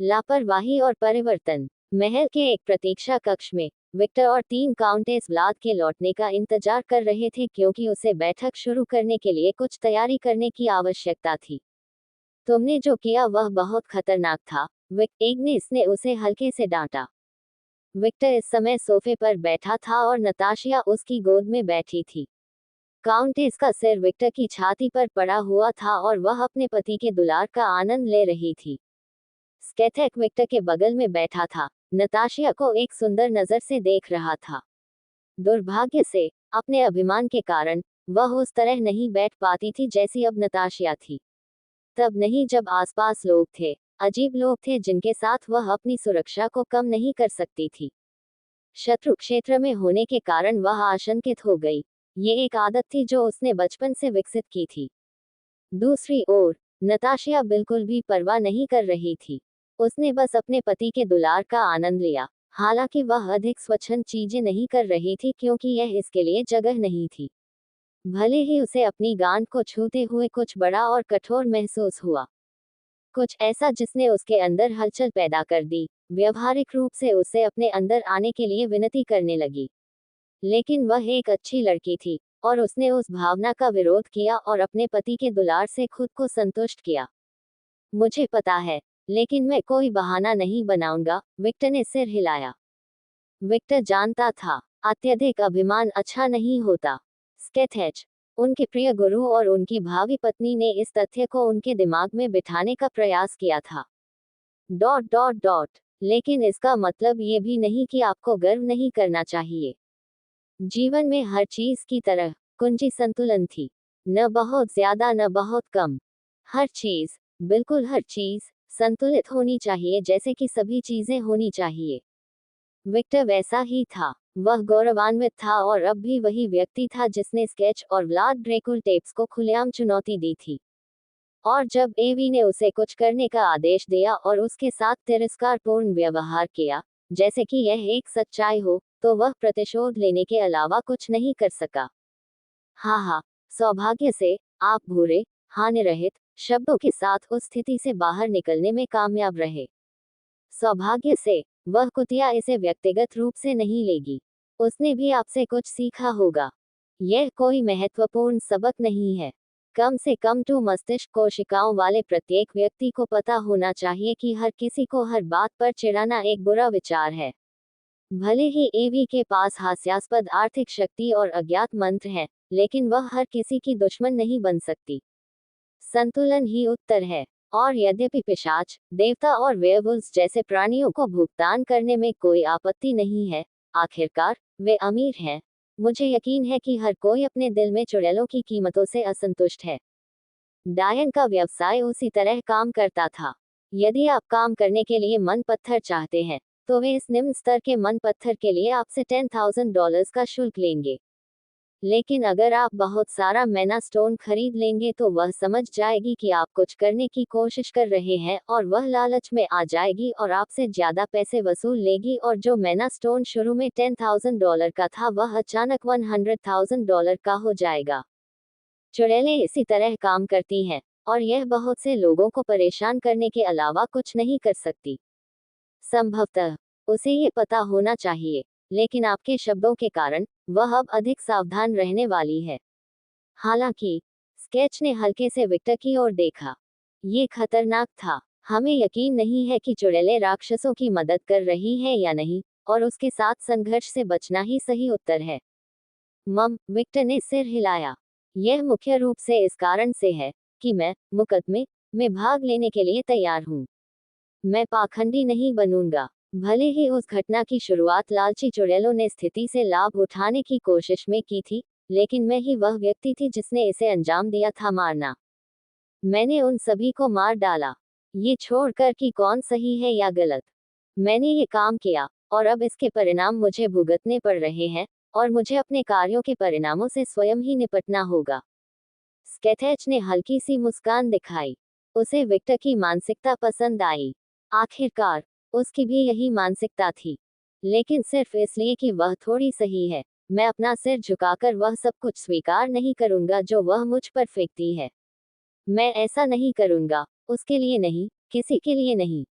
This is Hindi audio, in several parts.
लापरवाही और परिवर्तन। महल के एक प्रतीक्षा कक्ष में विक्टर और 3 काउंटेस व्लाद के लौटने का इंतजार कर रहे थे क्योंकि उसे बैठक शुरू करने के लिए कुछ तैयारी करने की आवश्यकता थी। तुमने जो किया वह बहुत खतरनाक था, एग्नेस ने उसे हल्के से डांटा। विक्टर इस समय सोफे पर बैठा था और नताशिया उसकी गोद में बैठी थी। काउंटेस का सिर विक्टर की छाती पर पड़ा हुआ था और वह अपने पति के दुलार का आनंद ले रही थी। स्केथेक विक्टर के बगल में बैठा था, नताशिया को एक सुंदर नजर से देख रहा था। दुर्भाग्य से अपने अभिमान के कारण वह उस तरह नहीं बैठ पाती थी जैसी अब नताशिया थी। तब नहीं जब आसपास लोग थे, अजीब लोग थे जिनके साथ वह अपनी सुरक्षा को कम नहीं कर सकती थी। शत्रु क्षेत्र में होने के कारण वह आशंकित हो गई। ये एक आदत थी जो उसने बचपन से विकसित की थी। दूसरी ओर नताशिया बिल्कुल भी परवाह नहीं कर रही थी। उसने बस अपने पति के दुलार का आनंद लिया। हालांकि वह अधिक स्वच्छंद चीजें नहीं कर रही थी क्योंकि यह इसके लिए जगह नहीं थी। भले ही उसे अपनी गांड को छूते हुए कुछ बड़ा और कठोर महसूस हुआ, कुछ ऐसा जिसने उसके अंदर हलचल पैदा कर दी। व्यवहारिक रूप से उसे अपने अंदर आने के लिए विनती करने लगी। लेकिन वह एक अच्छी लड़की थी और उसने उस भावना का विरोध किया और अपने पति के दुलार से खुद को संतुष्ट किया। मुझे पता है, लेकिन मैं कोई बहाना नहीं बनाऊंगा, विक्टर ने सिर हिलाया। विक्टर जानता था, अत्यधिक अभिमान अच्छा नहीं होता। स्केथेच, उनके प्रिय गुरु और उनकी भावी पत्नी ने इस तथ्य को उनके दिमाग में बिठाने का प्रयास किया था। डॉट डॉट डॉट लेकिन इसका मतलब ये भी नहीं कि आपको गर्व नहीं करना चाहिए। जीवन में हर चीज की तरह कुंजी संतुलन थी। न बहुत ज्यादा न बहुत कम। हर चीज, बिल्कुल हर चीज संतुलित होनी चाहिए जैसे कि सभी चीजें होनी चाहिए। विक्टर वैसा ही था। वह गौरवान्वित था और अब भी वही व्यक्ति था जिसने स्केच और व्लाद ड्रेकुल टेप्स को खुलेआम चुनौती दी थी। और जब एवी ने उसे कुछ करने का आदेश दिया और उसके साथ तिरस्कारपूर्ण व्यवहार किया, जैसे कि यह एक सच्चाई हो, तो वह प्रतिशोध लेने के अलावा कुछ नहीं कर सका। हाँ, सौभाग्य से आप भूरे, हानिरहित शब्दों के साथ उस स्थिति से बाहर निकलने में कामयाब रहे। सौभाग्य से वह कुतिया इसे व्यक्तिगत रूप से नहीं लेगी। उसने भी आपसे कुछ सीखा होगा। यह कोई महत्वपूर्ण सबक नहीं है। कम से कम तो मस्तिष्क कोशिकाओं वाले प्रत्येक व्यक्ति को पता होना चाहिए कि हर किसी को हर बात पर चिढ़ाना एक बुरा विचार है। भले ही एवी के पास हास्यास्पद आर्थिक शक्ति और अज्ञात मंत्र हैं, लेकिन वह हर किसी की दुश्मन नहीं बन सकती। संतुलन ही उत्तर है। और यद्यपि पिशाच, देवता और वेयरवुल्व्स जैसे प्राणियों को भुगतान करने में कोई आपत्ति नहीं है, आखिरकार वे अमीर हैं। मुझे यकीन है कि हर कोई अपने दिल में चुड़ैलों की कीमतों से असंतुष्ट है। डायन का व्यवसाय उसी तरह काम करता था। यदि आप काम करने के लिए मन पत्थर चाहते हैं, तो वे इस निम्न स्तर के मन पत्थर के लिए आपसे $10,000 का शुल्क लेंगे। लेकिन अगर आप बहुत सारा मैना स्टोन खरीद लेंगे तो वह समझ जाएगी कि आप कुछ करने की कोशिश कर रहे हैं और वह लालच में आ जाएगी और आपसे ज्यादा पैसे वसूल लेगी और जो मैना स्टोन शुरू में $10,000 का था वह अचानक $100,000 का हो जाएगा। चुड़ैलें इसी तरह काम करती हैं और यह बहुत से लोगों को परेशान करने के अलावा कुछ नहीं कर सकती। संभवतः उसे ये पता होना चाहिए, लेकिन आपके शब्दों के कारण वह अब अधिक सावधान रहने वाली है। हालांकि स्केच ने हल्के से विक्टर की ओर देखा। ये खतरनाक था। हमें यकीन नहीं है कि चुड़ैलें राक्षसों की मदद कर रही हैं या नहीं, और उसके साथ संघर्ष से बचना ही सही उत्तर है। विक्टर ने सिर हिलाया। यह मुख्य रूप से इस कारण से है कि मैं मुकदमे में भाग लेने के लिए तैयार हूँ। मैं पाखंडी नहीं बनूंगा। भले ही उस घटना की शुरुआत लालची चुड़ैलों ने स्थिति से लाभ उठाने की कोशिश में की थी, लेकिन मैं ही वह व्यक्ति थी जिसने इसे अंजाम दिया था मारना। मैंने उन सभी को मार डाला। ये छोड़कर कि कौन सही है या गलत। मैंने ये काम किया और अब इसके परिणाम मुझे भुगतने पड़ रहे हैं और मुझे अपने कार्यों के परिणामों से स्वयं ही निपटना होगा। स्केथेच ने हल्की सी मुस्कान दिखाई। उसे विक्टर की मानसिकता पसंद आई। आखिरकार उसकी भी यही मानसिकता थी, लेकिन सिर्फ इसलिए कि वह थोड़ी सही है। मैं अपना सिर झुकाकर वह सब कुछ स्वीकार नहीं करूंगा जो वह मुझ पर फेंकती है। मैं ऐसा नहीं करूंगा, उसके लिए नहीं, किसी के लिए नहीं।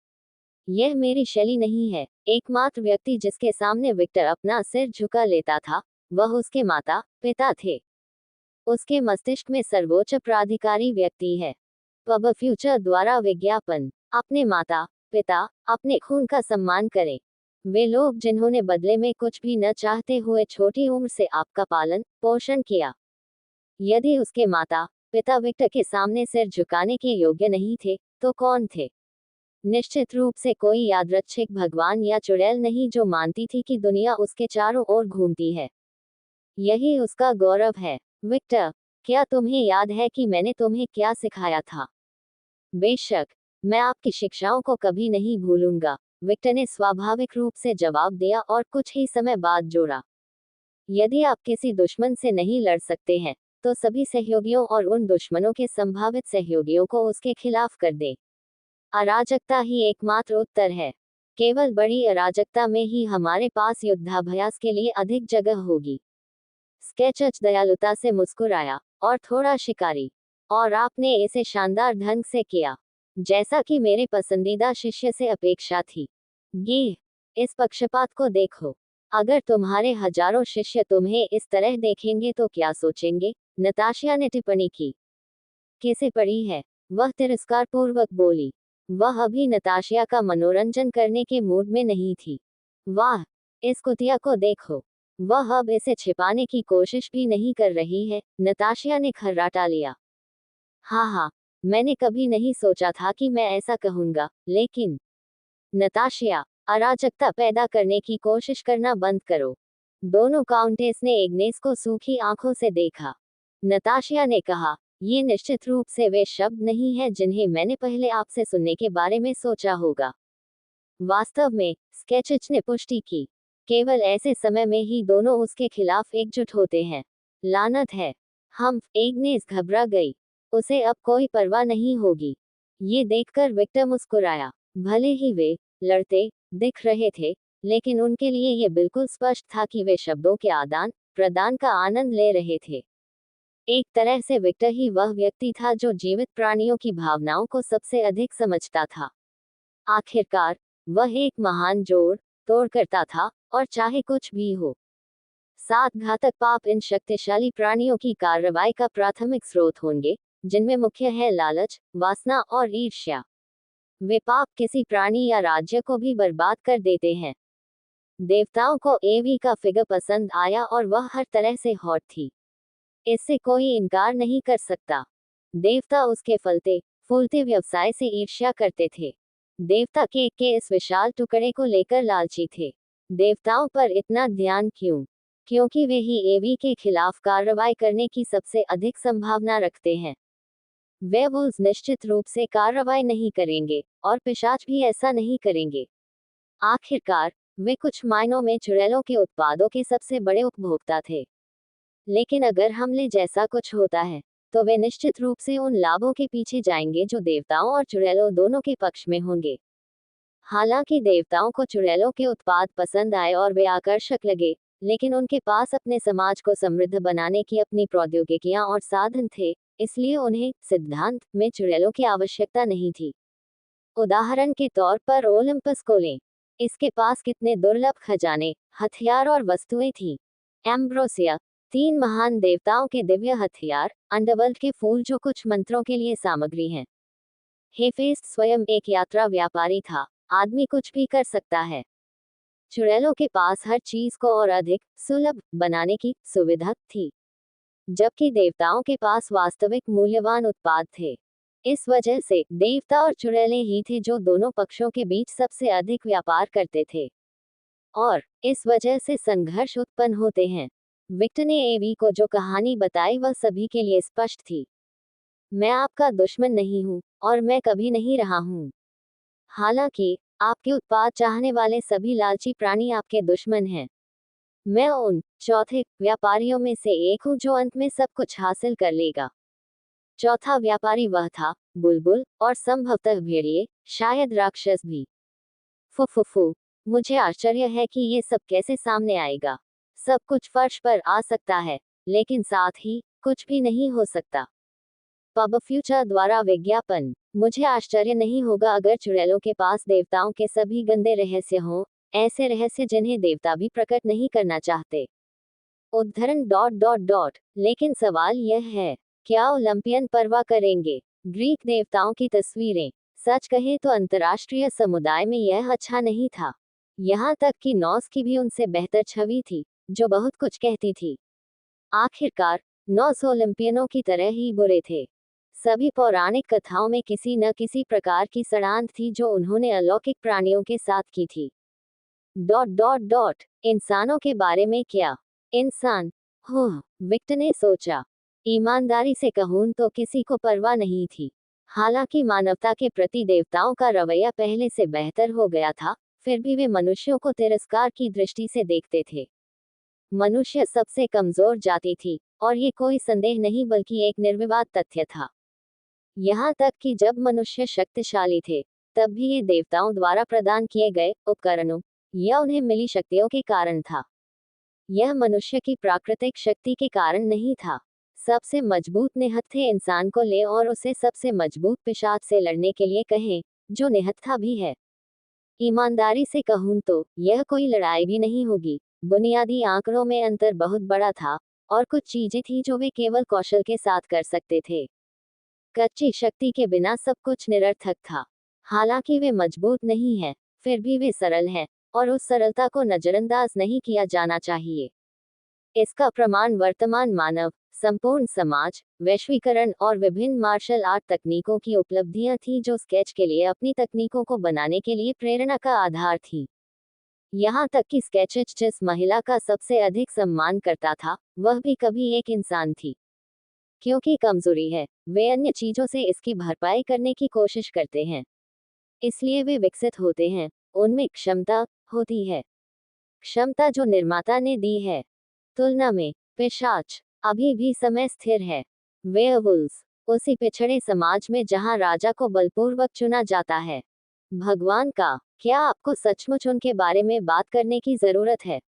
यह मेरी शैली नहीं है। एकमात्र व्यक्ति जिसके सामने विक्टर अपना सिर झुका लेता था, वह उसके माता पिता थे। उसके मस्तिष्क में सर्वोच्च प्राधिकारी व्यक्ति है। पब फ्यूचर द्वारा विज्ञापन। अपने माता पिता, अपने खून का सम्मान करें। वे लोग जिन्होंने बदले में कुछ भी न चाहते हुए छोटी उम्र से आपका पालन पोषण किया। यदि उसके माता पिता विक्टर के सामने सिर झुकाने के योग्य नहीं थे, तो कौन थे? निश्चित रूप से कोई यादृच्छिक भगवान या चुड़ैल नहीं जो मानती थी कि दुनिया उसके चारों ओर घूमती है। यही उसका गौरव है। विक्टर, क्या तुम्हें याद है कि मैंने तुम्हें क्या सिखाया था? बेशक, मैं आपकी शिक्षाओं को कभी नहीं भूलूंगा, विक्टर ने स्वाभाविक रूप से जवाब दिया और कुछ ही समय बाद जोड़ा। यदि आप किसी दुश्मन से नहीं लड़ सकते हैं, तो सभी सहयोगियों और उन दुश्मनों के संभावित सहयोगियों को उसके खिलाफ कर दें। अराजकता ही एकमात्र उत्तर है। केवल बड़ी अराजकता में ही हमारे पास युद्धाभ्यास के लिए अधिक जगह होगी। स्केचच दयालुता से मुस्कुराया, और थोड़ा शिकारी। और आपने इसे शानदार ढंग से किया, जैसा कि मेरे पसंदीदा शिष्य से अपेक्षा थी। ये, इस पक्षपात को देखो। अगर तुम्हारे हजारों शिष्य तुम्हें इस तरह देखेंगे तो क्या सोचेंगे? नताशिया ने टिप्पणी की। किसे पड़ी है? वह तिरस्कारपूर्वक बोली। वह अभी नताशिया का मनोरंजन करने के मूड में नहीं थी। वाह, इस कुतिया को देखो। वह अब इसे छिपाने की कोशिश भी नहीं कर रही है, नताशिया ने खर्राटा लिया। हाँ, मैंने कभी नहीं सोचा था कि मैं ऐसा कहूंगा, लेकिन नताशिया, अराजकता पैदा करने की कोशिश करना बंद करो। दोनों काउंटेस ने एग्नेस को सूखी आंखों से देखा। नताशिया ने कहा, ये निश्चित रूप से वे शब्द नहीं हैं जिन्हें मैंने पहले आपसे सुनने के बारे में सोचा होगा। वास्तव में, स्केचिच ने पुष्टि की, केवल ऐसे समय में ही दोनों उसके खिलाफ एकजुट होते हैं। लानत है। एग्नेस घबरा गई। उसे अब कोई परवाह नहीं होगी। ये देखकर विक्टर मुस्कुराया। भले ही वे लड़ते दिख रहे थे, लेकिन उनके लिए ये बिल्कुल स्पष्ट था कि वे शब्दों के आदान प्रदान का आनंद ले रहे थे। एक तरह से विक्टर ही वह व्यक्ति था जो जीवित प्राणियों की भावनाओं को सबसे अधिक समझता था। आखिरकार, वह एक महान जोड़ तोड़कर्ता था, और चाहे कुछ भी हो, 7 घातक पाप इन शक्तिशाली प्राणियों की कार्रवाई का प्राथमिक स्रोत होंगे, जिनमें मुख्य है लालच, वासना और ईर्ष्या। वे पाप किसी प्राणी या राज्य को भी बर्बाद कर देते हैं। देवताओं को एवी का फिगर पसंद आया और वह हर तरह से हॉट थी। इससे कोई इनकार नहीं कर सकता। देवता उसके फलते फूलते व्यवसाय से ईर्ष्या करते थे। देवता केक के इस विशाल टुकड़े को लेकर लालची थे। देवताओं पर इतना ध्यान क्यों? क्योंकि वे ही एवी के खिलाफ कार्रवाई करने की सबसे अधिक संभावना रखते हैं। वेयरवुल्व्स निश्चित रूप से कार्रवाई नहीं करेंगे, और पिशाच भी ऐसा नहीं करेंगे। आखिरकार, वे कुछ मायनों में चुड़ैलों के उत्पादों के सबसे बड़े उपभोक्ता थे। लेकिन अगर हमले जैसा कुछ होता है, तो वे निश्चित रूप से उन लाभों के पीछे जाएंगे जो देवताओं और चुड़ैलों दोनों के पक्ष में होंगे। हालांकि देवताओं को चुड़ैलों के उत्पाद पसंद आए और वे आकर्षक लगे, लेकिन उनके पास अपने समाज को समृद्ध बनाने की अपनी प्रौद्योगिकियां और साधन थे, इसलिए उन्हें सिद्धांत में चुड़ैलों की आवश्यकता नहीं थी। उदाहरण के तौर पर ओलंपस को लें। इसके पास कितने दुर्लभ खजाने, हथियार और वस्तुएं थीं। एम्ब्रोसिया, 3 महान देवताओं के दिव्य हथियार, अंडरवर्ल्ड के फूल जो कुछ मंत्रों के लिए सामग्री हैं। हेफेस्ट स्वयं एक यात्रा व्यापारी था। आदमी कुछ भी कर सकता है। चुड़ैलों के पास हर चीज को और अधिक सुलभ बनाने की सुविधा थी, जबकि देवताओं के पास वास्तविक मूल्यवान उत्पाद थे। इस वजह से देवता और चुड़ैलें ही थे जो दोनों पक्षों के बीच सबसे अधिक व्यापार करते थे, और इस वजह से संघर्ष उत्पन्न होते हैं। विक्टर ने एवी को जो कहानी बताई वह सभी के लिए स्पष्ट थी। मैं आपका दुश्मन नहीं हूँ, और मैं कभी नहीं रहा हूँ। हालांकि, आपके उत्पाद चाहने वाले सभी लालची प्राणी आपके दुश्मन हैं। मैं उन चौथे व्यापारियों में से एक हूँ जो अंत में सब कुछ हासिल कर लेगा। चौथा व्यापारी वह था, बुलबुल, और संभवतः भेड़िए, शायद राक्षस भी। फुफुफु, मुझे आश्चर्य है कि ये सब कैसे सामने आएगा। सब कुछ फर्श पर आ सकता है, लेकिन साथ ही कुछ भी नहीं हो सकता। पब फ्यूचर द्वारा विज्ञापन। मुझे आश्चर्य नहीं होगा अगर चुड़ैलों के पास देवताओं के सभी गंदे रहस्य हों, ऐसे रहस्य जिन्हें देवता भी प्रकट नहीं करना चाहते। उद्धरण डॉट डॉट डॉट। लेकिन सवाल यह है, क्या ओलंपियन परवाह करेंगे? ग्रीक देवताओं की तस्वीरें। सच कहें तो अंतर्राष्ट्रीय समुदाय में यह अच्छा नहीं था। यहाँ तक कि नॉस की भी उनसे बेहतर छवि थी, जो बहुत कुछ कहती थी। आखिरकार नॉस ओलंपियनों की तरह ही बुरे थे। सभी पौराणिक कथाओं में किसी न किसी प्रकार की सड़ांध थी जो उन्होंने अलौकिक प्राणियों के साथ की थी। Dot dot dot. इंसानों के बारे में क्या? इंसान, हो, विक्टर ने सोचा। ईमानदारी से कहूं तो किसी को परवाह नहीं थी। हालांकि मानवता के प्रति देवताओं का रवैया पहले से बेहतर हो गया था, फिर भी वे मनुष्यों को तिरस्कार की दृष्टि से देखते थे। मनुष्य सबसे कमजोर जाति थी, और ये कोई संदेह नहीं बल्कि एक निर्विवाद तथ्य था। यहाँ तक कि जब मनुष्य शक्तिशाली थे, तब भी ये देवताओं द्वारा प्रदान किए गए उपकरणों या उन्हें मिली शक्तियों के कारण था। यह मनुष्य की प्राकृतिक शक्ति के कारण नहीं था। सबसे मजबूत निहत्थे इंसान को ले और उसे सबसे मजबूत पिशाच से लड़ने के लिए कहें, जो निहत्था भी है। ईमानदारी से कहूं तो यह कोई लड़ाई भी नहीं होगी। बुनियादी आंकड़ों में अंतर बहुत बड़ा था, और कुछ चीजें थी जो वे केवल कौशल के साथ कर सकते थे। कच्ची शक्ति के बिना सब कुछ निरर्थक था। हालांकि वे मजबूत नहीं हैं, फिर भी वे सरल हैं, और उस सरलता को नजरअंदाज नहीं किया जाना चाहिए। इसका प्रमाण वर्तमान मानव, संपूर्ण समाज, वैश्वीकरण और विभिन्न मार्शल आर्ट तकनीकों की उपलब्धियां थी जो स्केच के लिए अपनी तकनीकों को बनाने के लिए प्रेरणा का आधार थी। यहाँ तक कि स्केचेज जिस महिला का सबसे अधिक सम्मान करता था, वह भी कभी एक इंसान थी। क्योंकि कमजोरी है, वे अन्य चीजों से इसकी भरपाई करने की कोशिश करते हैं। इसलिए वे विकसित होते हैं, उनमें क्षमता होती है। क्षमता जो निर्माता ने दी है। तुलना में पिशाच अभी भी समय स्थिर है। वेयरवुल्व्स उसी पिछड़े समाज में जहां राजा को बलपूर्वक चुना जाता है। भगवान का, क्या आपको सचमुच उनके बारे में बात करने की जरूरत है?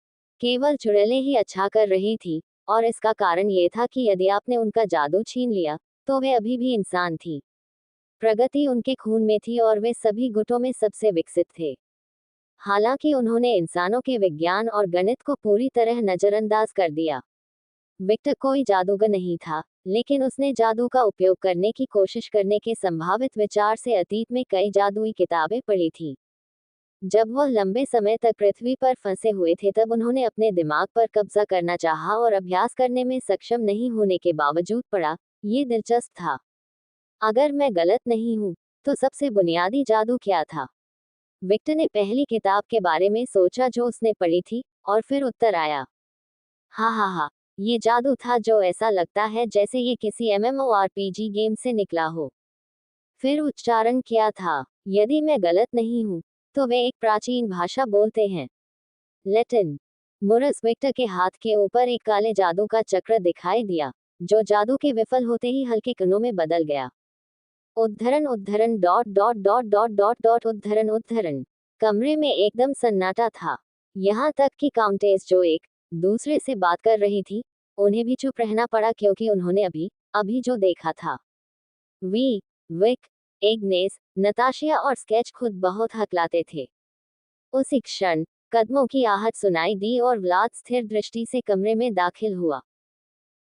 केवल चुड़ैलें ही अच्छा कर रही थी, और इसका कारण ये था कि यदि आपने उनका जादू छीन लिया, तो वे अभी भी इंसान थी। प्रगति उनके खून में थी और वे सभी गुटों में सबसे विकसित थे। हालांकि उन्होंने इंसानों के विज्ञान और गणित को पूरी तरह नजरअंदाज कर दिया। विक्टर कोई जादूगर नहीं था, लेकिन उसने जादू का उपयोग करने की कोशिश करने के संभावित विचार से अतीत में कई जादुई किताबें पढ़ी थी। जब वह लंबे समय तक पृथ्वी पर फंसे हुए थे तब उन्होंने अपने दिमाग पर कब्जा करना चाहा और अभ्यास करने में सक्षम नहीं होने के बावजूद पढ़ा। ये दिलचस्प था। अगर मैं गलत नहीं हूँ, तो सबसे बुनियादी जादू क्या था? विक्टर ने पहली किताब के बारे में सोचा जो उसने पढ़ी थी, और फिर उत्तर आया, हा, ये जादू था जो ऐसा लगता है जैसे ये किसी MMORPG गेम से निकला हो। फिर उच्चारण क्या था? यदि मैं गलत नहीं हूँ, तो वे एक प्राचीन भाषा बोलते हैं, लैटिन। मुरस विक्टर के हाथ के ऊपर एक काले जादू का चक्र दिखाई दिया, जो जादू के विफल होते ही हल्के कणों में बदल गया। उद्धरण उद्धरण dot dot dot dot dot dot उद्धरण उद्धरण। कमरे में एकदम सन्नाटा था। यहाँ तक कि काउंटेस जो एक दूसरे से बात कर रही थी, उन्हें भी चुप रहना पड़ा क्योंकि उन्होंने अभी अभी जो देखा था। विक, एग्नेस, नताशिया और स्केच खुद बहुत हकलाते थे। उसी क्षण कदमों की आहट सुनाई दी और व्लाद स्थिर दृष्टि से कमरे में दाखिल हुआ।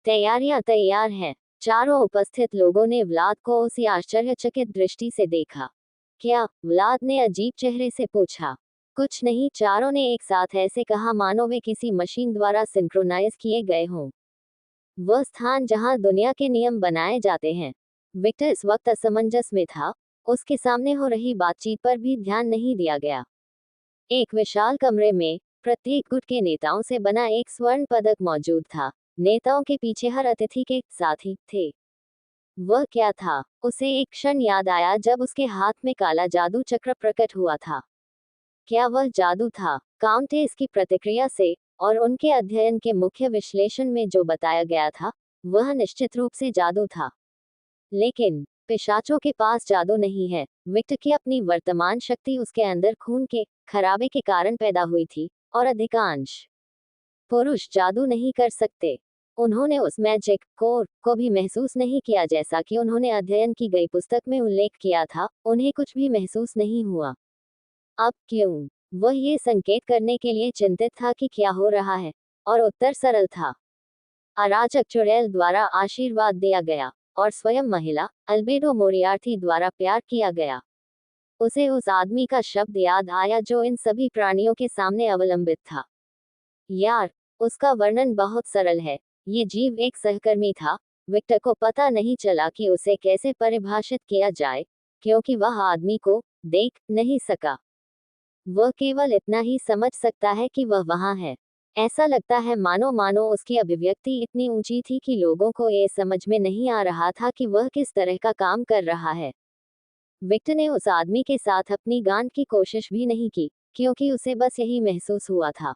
तैयारियां तैयार हैं। चारों उपस्थित लोगों ने व्लाद को उसी आश्चर्यचकित दृष्टि से देखा। क्या? व्लाद ने अजीब चेहरे से पूछा। कुछ नहीं, चारों ने एक साथ ऐसे कहा मानो वे किसी मशीन द्वारा सिंक्रोनाइज किए गए हों। वह स्थान जहां दुनिया के नियम बनाए जाते हैं। विक्टर इस वक्त असमंजस में था। उसके सामने हो रही बातचीत पर भी ध्यान नहीं दिया गया। एक विशाल कमरे में प्रत्येक गुट के नेताओं से बना एक स्वर्ण पदक मौजूद था। नेताओं के पीछे हर अतिथि के साथी थे। वह क्या था? उसे एक क्षण याद आया जब उसके हाथ में काला जादू चक्र प्रकट हुआ था। क्या वह जादू था? काउंटेस की प्रतिक्रिया से और उनके अध्ययन के मुख्य विश्लेषण में जो बताया गया था, वह निश्चित रूप से जादू था। लेकिन पिशाचों के पास जादू नहीं है। विक्टर की अपनी वर्तमान शक्ति उसके अंदर खून के खराबे के कारण पैदा हुई थी, और अधिकांश पुरुष जादू नहीं कर सकते। उन्होंने उस मैजिक कोर को भी महसूस नहीं किया जैसा कि उन्होंने अध्ययन की गई पुस्तक में उल्लेख किया था, उन्हें कुछ भी महसूस नहीं हुआ। अब क्यों? वह ये संकेत करने के लिए चिंतित था कि क्या हो रहा है, और उत्तर सरल था। अराजक चुड़ैल द्वारा आशीर्वाद दिया गया, और स्वयं महिला अल्बेडो मोरियार्थी द्वारा प्यार किया गया। उसे उस आदमी का शब्द याद आया जो इन सभी प्राणियों के सामने अवलंबित था। यार, उसका वर्णन बहुत सरल है। ये जीव एक सहकर्मी था। विक्टर को पता नहीं चला कि उसे कैसे परिभाषित किया जाए, क्योंकि वह आदमी को देख नहीं सका। वह केवल इतना ही समझ सकता है कि वह वहां है। ऐसा लगता है मानो उसकी अभिव्यक्ति इतनी ऊंची थी कि लोगों को ये समझ में नहीं आ रहा था कि वह किस तरह का काम कर रहा है। विक्टर ने उस आदमी के साथ अपनी गांड की कोशिश भी नहीं की, क्योंकि उसे बस यही महसूस हुआ था।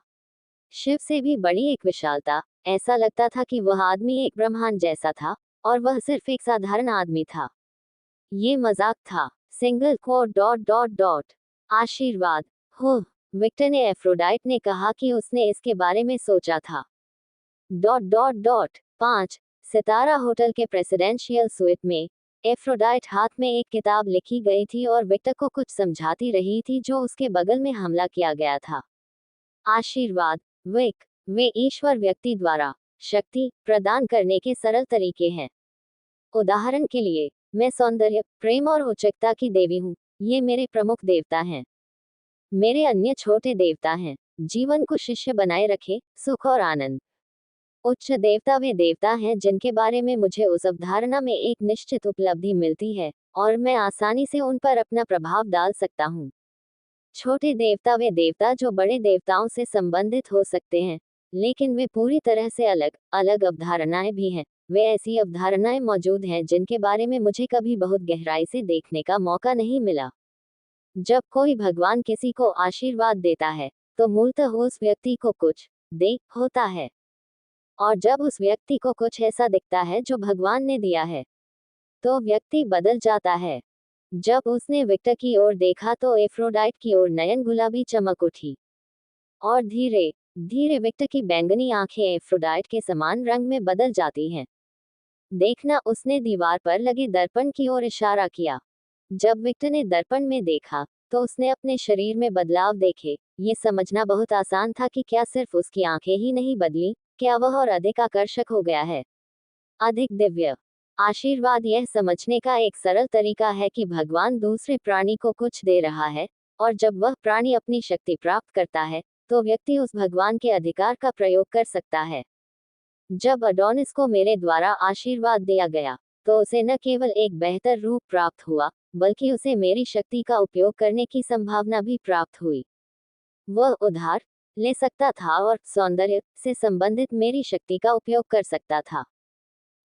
शिव से भी बड़ी एक विशालता। ऐसा लगता था कि वह आदमी एक ब्रह्मांड जैसा था, और वह सिर्फ एक साधारण आदमी था। ये मजाक था। Single quote dot dot dot आशीर्वाद हो। विक्टर ने एफ्रोडाइट ने कहा कि उसने इसके बारे में सोचा था। डॉट डॉट डॉट 5 सितारा होटल के प्रेसिडेंशियल स्वीट में एफ्रोडाइट हाथ में एक किताब लिखी गई थी और विक्टर को कुछ समझाती रही थी जो उसके बगल में हमला किया गया था। आशीर्वाद विक वे ईश्वर व्यक्ति द्वारा शक्ति प्रदान करने के सरल तरीके हैं। उदाहरण के लिए, मैं सौंदर्य, प्रेम और उच्चता की देवी हूँ। ये मेरे प्रमुख देवता हैं। मेरे अन्य छोटे देवता हैं जीवन को शिष्य बनाए रखे, सुख और आनंद। उच्च देवता वे देवता हैं जिनके बारे में मुझे उस अवधारणा में एक निश्चित उपलब्धि मिलती है, और मैं आसानी से उन पर अपना प्रभाव डाल सकता हूँ। छोटे देवता वे देवता जो बड़े देवताओं से संबंधित हो सकते हैं, लेकिन वे पूरी तरह से अलग अलग अवधारणाएं भी हैं। वे ऐसी अवधारणाएं मौजूद हैं जिनके बारे में मुझे कभी बहुत गहराई से देखने का मौका नहीं मिला। जब कोई भगवान किसी को आशीर्वाद देता है, तो मूलतः उस व्यक्ति को कुछ दे होता है, और जब उस व्यक्ति को कुछ ऐसा दिखता है जो भगवान ने दिया है, तो व्यक्ति बदल जाता है। जब उसने विक्टर की ओर देखा तो एफ्रोडाइट की ओर नयन गुलाबी चमक उठी, और धीरे धीरे विक्टर की बैंगनी आंखें एफ्रोडाइट के समान रंग में बदल जाती हैं। देखना, उसने दीवार पर लगे दर्पण की ओर इशारा किया। जब विक्टर ने दर्पण में देखा, तो उसने अपने शरीर में बदलाव देखे। ये समझना बहुत आसान था कि क्या सिर्फ उसकी आंखें ही नहीं बदली, क्या वह और अधिक आकर्षक हो गया है, अधिक दिव्य। आशीर्वाद यह समझने का एक सरल तरीका है कि भगवान दूसरे प्राणी को कुछ दे रहा है, और जब वह प्राणी अपनी शक्ति प्राप्त करता है, तो व्यक्ति उस भगवान के अधिकार का प्रयोग कर सकता है। जब अडोनिस को मेरे द्वारा आशीर्वाद दिया गया, तो उसे न केवल एक बेहतर रूप प्राप्त हुआ, बल्कि उसे मेरी शक्ति का उपयोग करने की संभावना भी प्राप्त हुई। वह उधार ले सकता था और सौंदर्य से संबंधित मेरी शक्ति का उपयोग कर सकता था,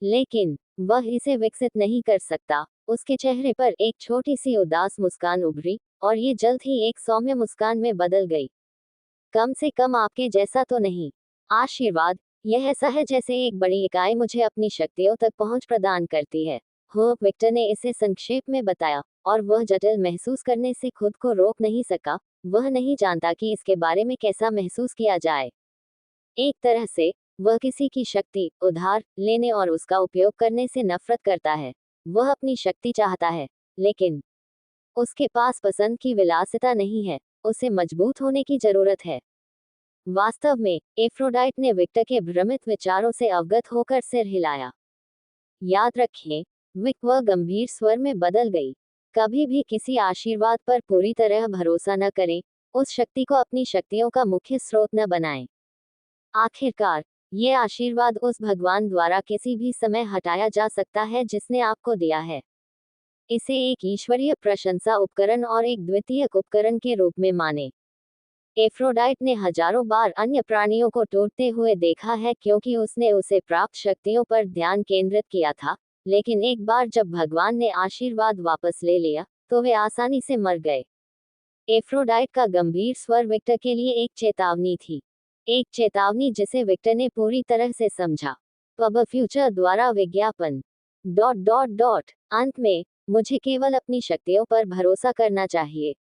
लेकिन वह इसे विकसित नहीं कर सकता। उसके चेहरे पर एक छोटी सी उदास मुस्कान उभरी, और ये जल्द ही एक सौम्य मुस्कान में बदल गई। कम से कम आपके जैसा तो नहीं। आशीर्वाद यह ऐसा है जैसे एक बड़ी इकाई मुझे अपनी शक्तियों तक पहुंच प्रदान करती है। हो, विक्टर ने इसे संक्षेप में बताया, और वह जटिल महसूस करने से खुद को रोक नहीं सका। वह नहीं जानता कि इसके बारे में कैसा महसूस किया जाए। एक तरह से, वह किसी की शक्ति उधार लेने और उसका उपयोग करने से नफरत करता है। वह अपनी शक्ति चाहता है, लेकिन उसके पास पसंद की विलासिता नहीं है। उसे मजबूत होने की जरूरत है। वास्तव में, एफ्रोडाइट ने विक्टर के भ्रमित विचारों से अवगत होकर सिर हिलाया। याद रखें, विक वह गंभीर स्वर में बदल गई। कभी भी किसी आशीर्वाद पर पूरी तरह भरोसा न करें। उस शक्ति को अपनी शक्तियों का मुख्य स्रोत न बनाएं। आखिरकार, ये आशीर्वाद उस भगवान द्वारा किसी भी समय हटाया जा सकता है जिसने आपको दिया है। इसे एक ईश्वरीय प्रशंसा उपकरण और एक द्वितीयक उपकरण के रूप में माने। एफ्रोडाइट ने हजारों बार अन्य प्राणियों को टूटते हुए देखा है क्योंकि उसने उसे प्राप्त शक्तियों पर ध्यान केंद्रित किया था, लेकिन एक बार जब भगवान ने आशीर्वाद वापस ले लिया, तो वे आसानी से मर गए। एफ्रोडाइट का गंभीर स्वर विक्टर के लिए एक चेतावनी थी। एक चेतावनी जिसे विक्टर ने पूरी तरह से समझा। पब फ्यूचर द्वारा विज्ञापन डॉट डॉट डॉट अंत में, मुझे केवल अपनी शक्तियों पर भरोसा करना चाहिए।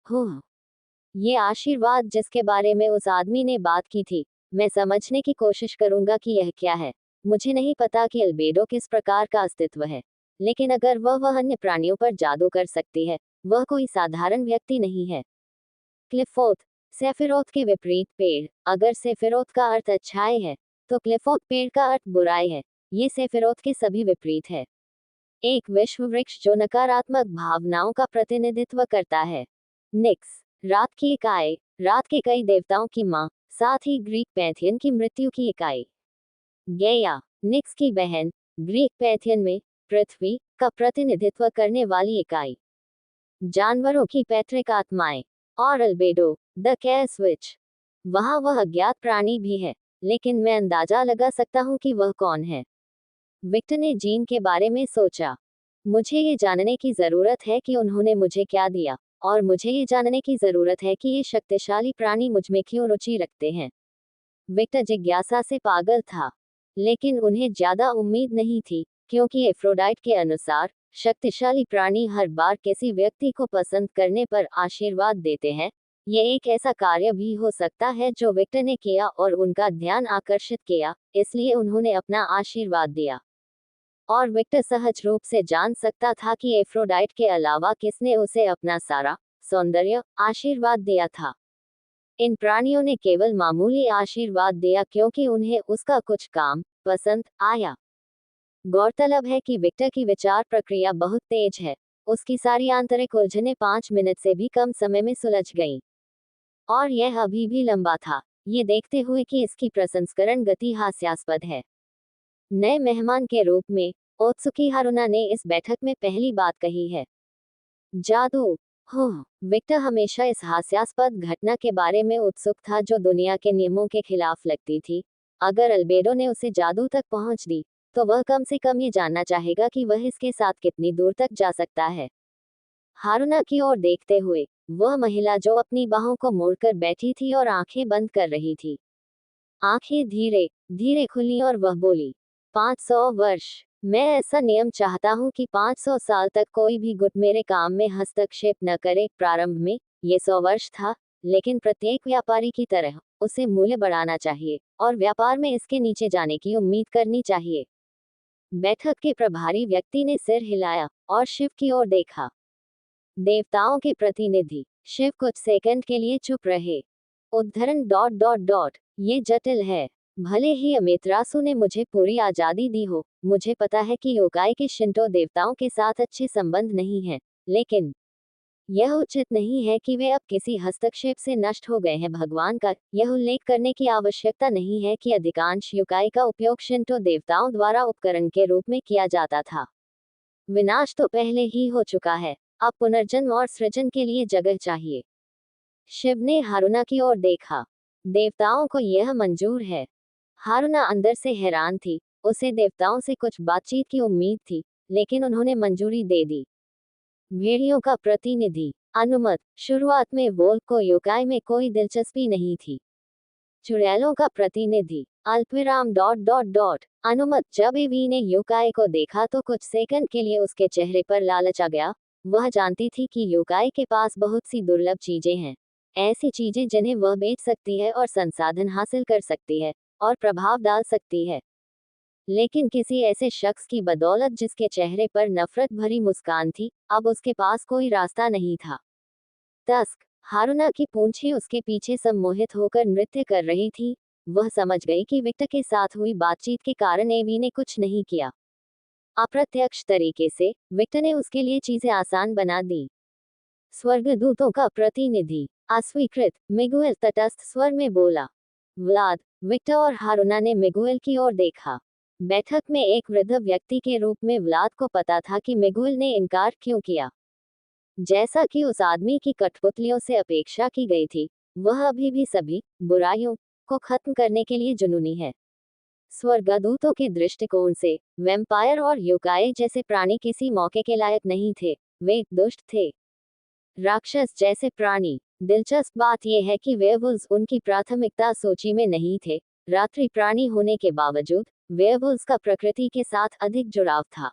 ये आशीर्वाद जिसके बारे में उस आदमी ने बात की थी, मैं समझने की कोशिश करूंगा कि यह क्या है। मुझे नहीं पता कि अल्बेडो किस प्रकार का अस्तित्व है, लेकिन अगर वह अन्य प्राणियों पर जादू कर सकती है, वह कोई साधारण व्यक्ति नहीं है। क्लिफोथ, सेफिरोथ के विपरीत पेड़। अगर सेफिरोथ का अर्थ अच्छाई है, तो क्लिफोथ पेड़ का अर्थ बुराई है। ये सेफिरोथ के सभी विपरीत है। एक विश्व वृक्ष जो नकारात्मक भावनाओं का प्रतिनिधित्व करता है। निक्स, रात की इकाई, रात के कई देवताओं की माँ, साथ ही ग्रीक पैंथियन की मृत्यु की इकाई। गैया, निक्स की बहन, ग्रीक पैंथियन में पृथ्वी का प्रतिनिधित्व करने वाली इकाई। जानवरों की पैतृक आत्माएं। और अल्बेडो, द कैस विच। वहाँ वह अज्ञात प्राणी भी है, लेकिन मैं अंदाजा लगा सकता हूँ कि वह कौन है। विक्टर ने जीन के बारे में सोचा। मुझे ये जानने की जरूरत है कि उन्होंने मुझे क्या दिया, और मुझे ये जानने की जरूरत है कि ये शक्तिशाली प्राणी मुझ में क्यों रुचि रखते हैं। विक्टर जिज्ञासा से पागल था, लेकिन उन्हें ज्यादा उम्मीद नहीं थी, क्योंकि एफ्रोडाइट के अनुसार शक्तिशाली प्राणी हर बार किसी व्यक्ति को पसंद करने पर आशीर्वाद देते हैं। ये एक ऐसा कार्य भी हो सकता है जो विक्टर ने किया और उनका ध्यान आकर्षित किया, इसलिए उन्होंने अपना आशीर्वाद दिया। और विक्टर सहज रूप से जान सकता था कि एफ्रोडाइट के अलावा किसने उसे अपना सारा सौंदर्य आशीर्वाद दिया था। इन प्राणियों ने केवल मामूली आशीर्वाद दिया क्योंकि उन्हें उसका कुछ काम पसंद आया। गौरतलब है कि विक्टर की विचार प्रक्रिया बहुत तेज है। उसकी सारी आंतरिक उलझनें 5 मिनट से भी कम समय में सुलझ गईं। और यह अभी भी लंबा था, ये देखते हुए कि इसकी प्रसंस्करण गति हास्यास्पद है। नए मेहमान के रूप में ओत्सुकी हारुना ने इस बैठक में पहली बात कही है। जादू। हो, विक्टर हमेशा इस हास्यास्पद घटना के बारे में उत्सुक था जो दुनिया के नियमों के खिलाफ लगती थी। अगर अल्बेडो ने उसे जादू तक पहुंच दी, तो वह कम से कम ये जानना चाहेगा कि वह इसके साथ कितनी दूर तक जा सकता है। हारुना की ओर देखते हुए, वह महिला जो अपनी बाहों को मोड़कर बैठी थी और आंखें बंद कर रही थी, आंखें धीरे धीरे खुली और वह बोली, 500 वर्ष। मैं ऐसा नियम चाहता हूँ कि 500 साल तक कोई भी गुट मेरे काम में हस्तक्षेप न करे। प्रारंभ में ये 100 वर्ष था, लेकिन प्रत्येक व्यापारी की तरह उसे मूल्य बढ़ाना चाहिए और व्यापार में इसके नीचे जाने की उम्मीद करनी चाहिए। बैठक के प्रभारी व्यक्ति ने सिर हिलाया और शिव की ओर देखा। देवताओं के प्रतिनिधि। शिव कुछ सेकंड के लिए चुप रहे। उद्धरण डॉट डॉट डॉट ये जटिल है। भले ही अमेतरासु ने मुझे पूरी आजादी दी हो, मुझे पता है कि योकाई के शिंटो देवताओं के साथ अच्छे संबंध नहीं हैं, लेकिन यह उचित नहीं है कि वे अब किसी हस्तक्षेप से नष्ट हो गए हैं। भगवान का यह उल्लेख करने की आवश्यकता नहीं है कि अधिकांश योकाई का उपयोग शिंटो देवताओं द्वारा उपकरण के रूप में किया जाता था। विनाश तो पहले ही हो चुका है, अब पुनर्जन्म और सृजन के लिए जगह चाहिए। शिव ने हारुना की ओर देखा। देवताओं को यह मंजूर है। हारुना अंदर से हैरान थी, उसे देवताओं से कुछ बातचीत की उम्मीद थी, लेकिन उन्होंने मंजूरी दे दी। भेड़ियों का प्रतिनिधि। अनुमत। शुरुआत में वोल्फ को योकाई में कोई दिलचस्पी नहीं थी। चुड़ैलों का प्रतिनिधि। अल्पविराम डॉट डॉट डॉट अनुमत। जब एवी ने योकाई को देखा तो कुछ सेकंड के लिए उसके चेहरे पर लालच आ गया। वह जानती थी कि योकाई के पास बहुत सी दुर्लभ चीजें हैं, ऐसी चीजें जिन्हें वह बेच सकती है और संसाधन हासिल कर सकती है और प्रभाव डाल सकती है। लेकिन किसी ऐसे शख्स की बदौलत जिसके चेहरे पर नफरत भरी मुस्कान थी, अब उसके पास कोई रास्ता नहीं था। तस्क। हारुना की पूंछें उसके पीछे सम्मोहित होकर नृत्य कर रही थी। वह समझ गई कि विक्टर के साथ हुई बातचीत के कारण एवी ने कुछ नहीं किया। अप्रत्यक्ष तरीके से विक्टर ने उसके लिए चीजें आसान बना दी। स्वर्गदूतों का प्रतिनिधि। अस्वीकृत। मिगुएल तटस्थ स्वर में बोला। व्लाद। विक्टर और हारुना ने मिगुएल की ओर देखा। बैठक में एक वृद्ध व्यक्ति के रूप में व्लाद को पता था कि मिगुएल ने इनकार क्यों किया। जैसा कि उस आदमी की कठपुतलियों से अपेक्षा की गई थी, वह अभी भी सभी बुराइयों को खत्म करने के लिए जुनूनी है। स्वर्गदूतों के दृष्टिकोण से वैम्पायर और योकाई जैसे प्राणी किसी मौके के लायक नहीं थे, वे दुष्ट थे। राक्षस जैसे प्राणी। दिलचस्प बात यह है कि वेयरवुल्व्स उनकी प्राथमिकता सूची में नहीं थे। रात्रि प्राणी होने के बावजूद वेयरवुल्व्स का प्रकृति के साथ अधिक जुड़ाव था।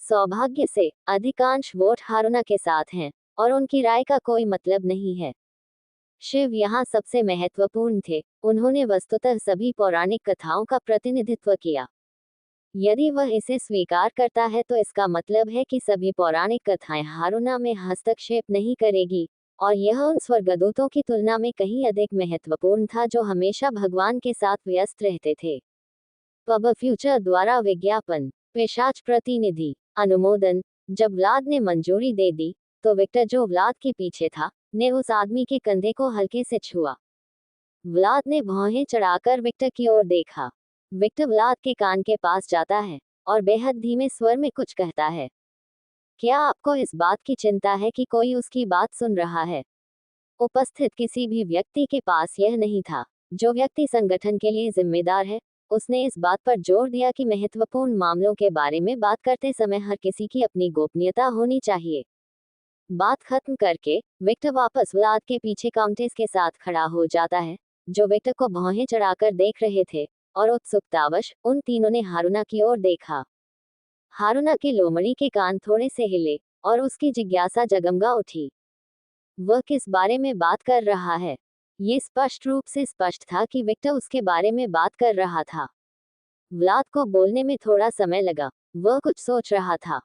सौभाग्य से अधिकांश वोट हारुना के साथ हैं, और उनकी राय का कोई मतलब नहीं है। शिव यहाँ सबसे महत्वपूर्ण थे। उन्होंने वस्तुतः सभी पौराणिक कथाओं का प्रतिनिधित्व किया। यदि वह इसे स्वीकार करता है तो इसका मतलब है कि सभी पौराणिक कथाएं हारुना में हस्तक्षेप नहीं करेगी, और यह उन स्वर्गदूतों की तुलना में कहीं अधिक महत्वपूर्ण था जो हमेशा भगवान के साथ व्यस्त रहते थे। पब फ्यूचर द्वारा विज्ञापन। पिशाच प्रतिनिधि। अनुमोदन। जब व्लाद ने मंजूरी दे दी तो विक्टर, जो व्लाद के पीछे था, ने उस आदमी के कंधे को हल्के से छुआ। व्लाद ने भौहें चढ़ाकर विक्टर की ओर देखा। विक्टर व्लाद के कान के पास जाता है और बेहद धीमे स्वर में कुछ कहता है। क्या आपको इस बात की चिंता है कि कोई उसकी बात सुन रहा है? उपस्थित किसी भी व्यक्ति के पास यह नहीं था। जो व्यक्ति संगठन के लिए जिम्मेदार है, उसने इस बात पर जोर दिया कि महत्वपूर्ण मामलों के बारे में बात करते समय हर किसी की अपनी गोपनीयता होनी चाहिए। बात खत्म करके विक्टर वापस व्लाद के पीछे काउंटेस के साथ खड़ा हो जाता है, जो विक्टर को भौहें चढ़ाकर देख रहे थे, और उत्सुकतावश उन तीनों ने हारुना की ओर देखा। हारुना के लोमड़ी के कान थोड़े से हिले और उसकी जिज्ञासा जगमगा उठी। वह किस बारे में बात कर रहा है? ये स्पष्ट रूप से स्पष्ट था कि विक्टर उसके बारे में बात कर रहा था। व्लाद को बोलने में थोड़ा समय लगा। वह कुछ सोच रहा था।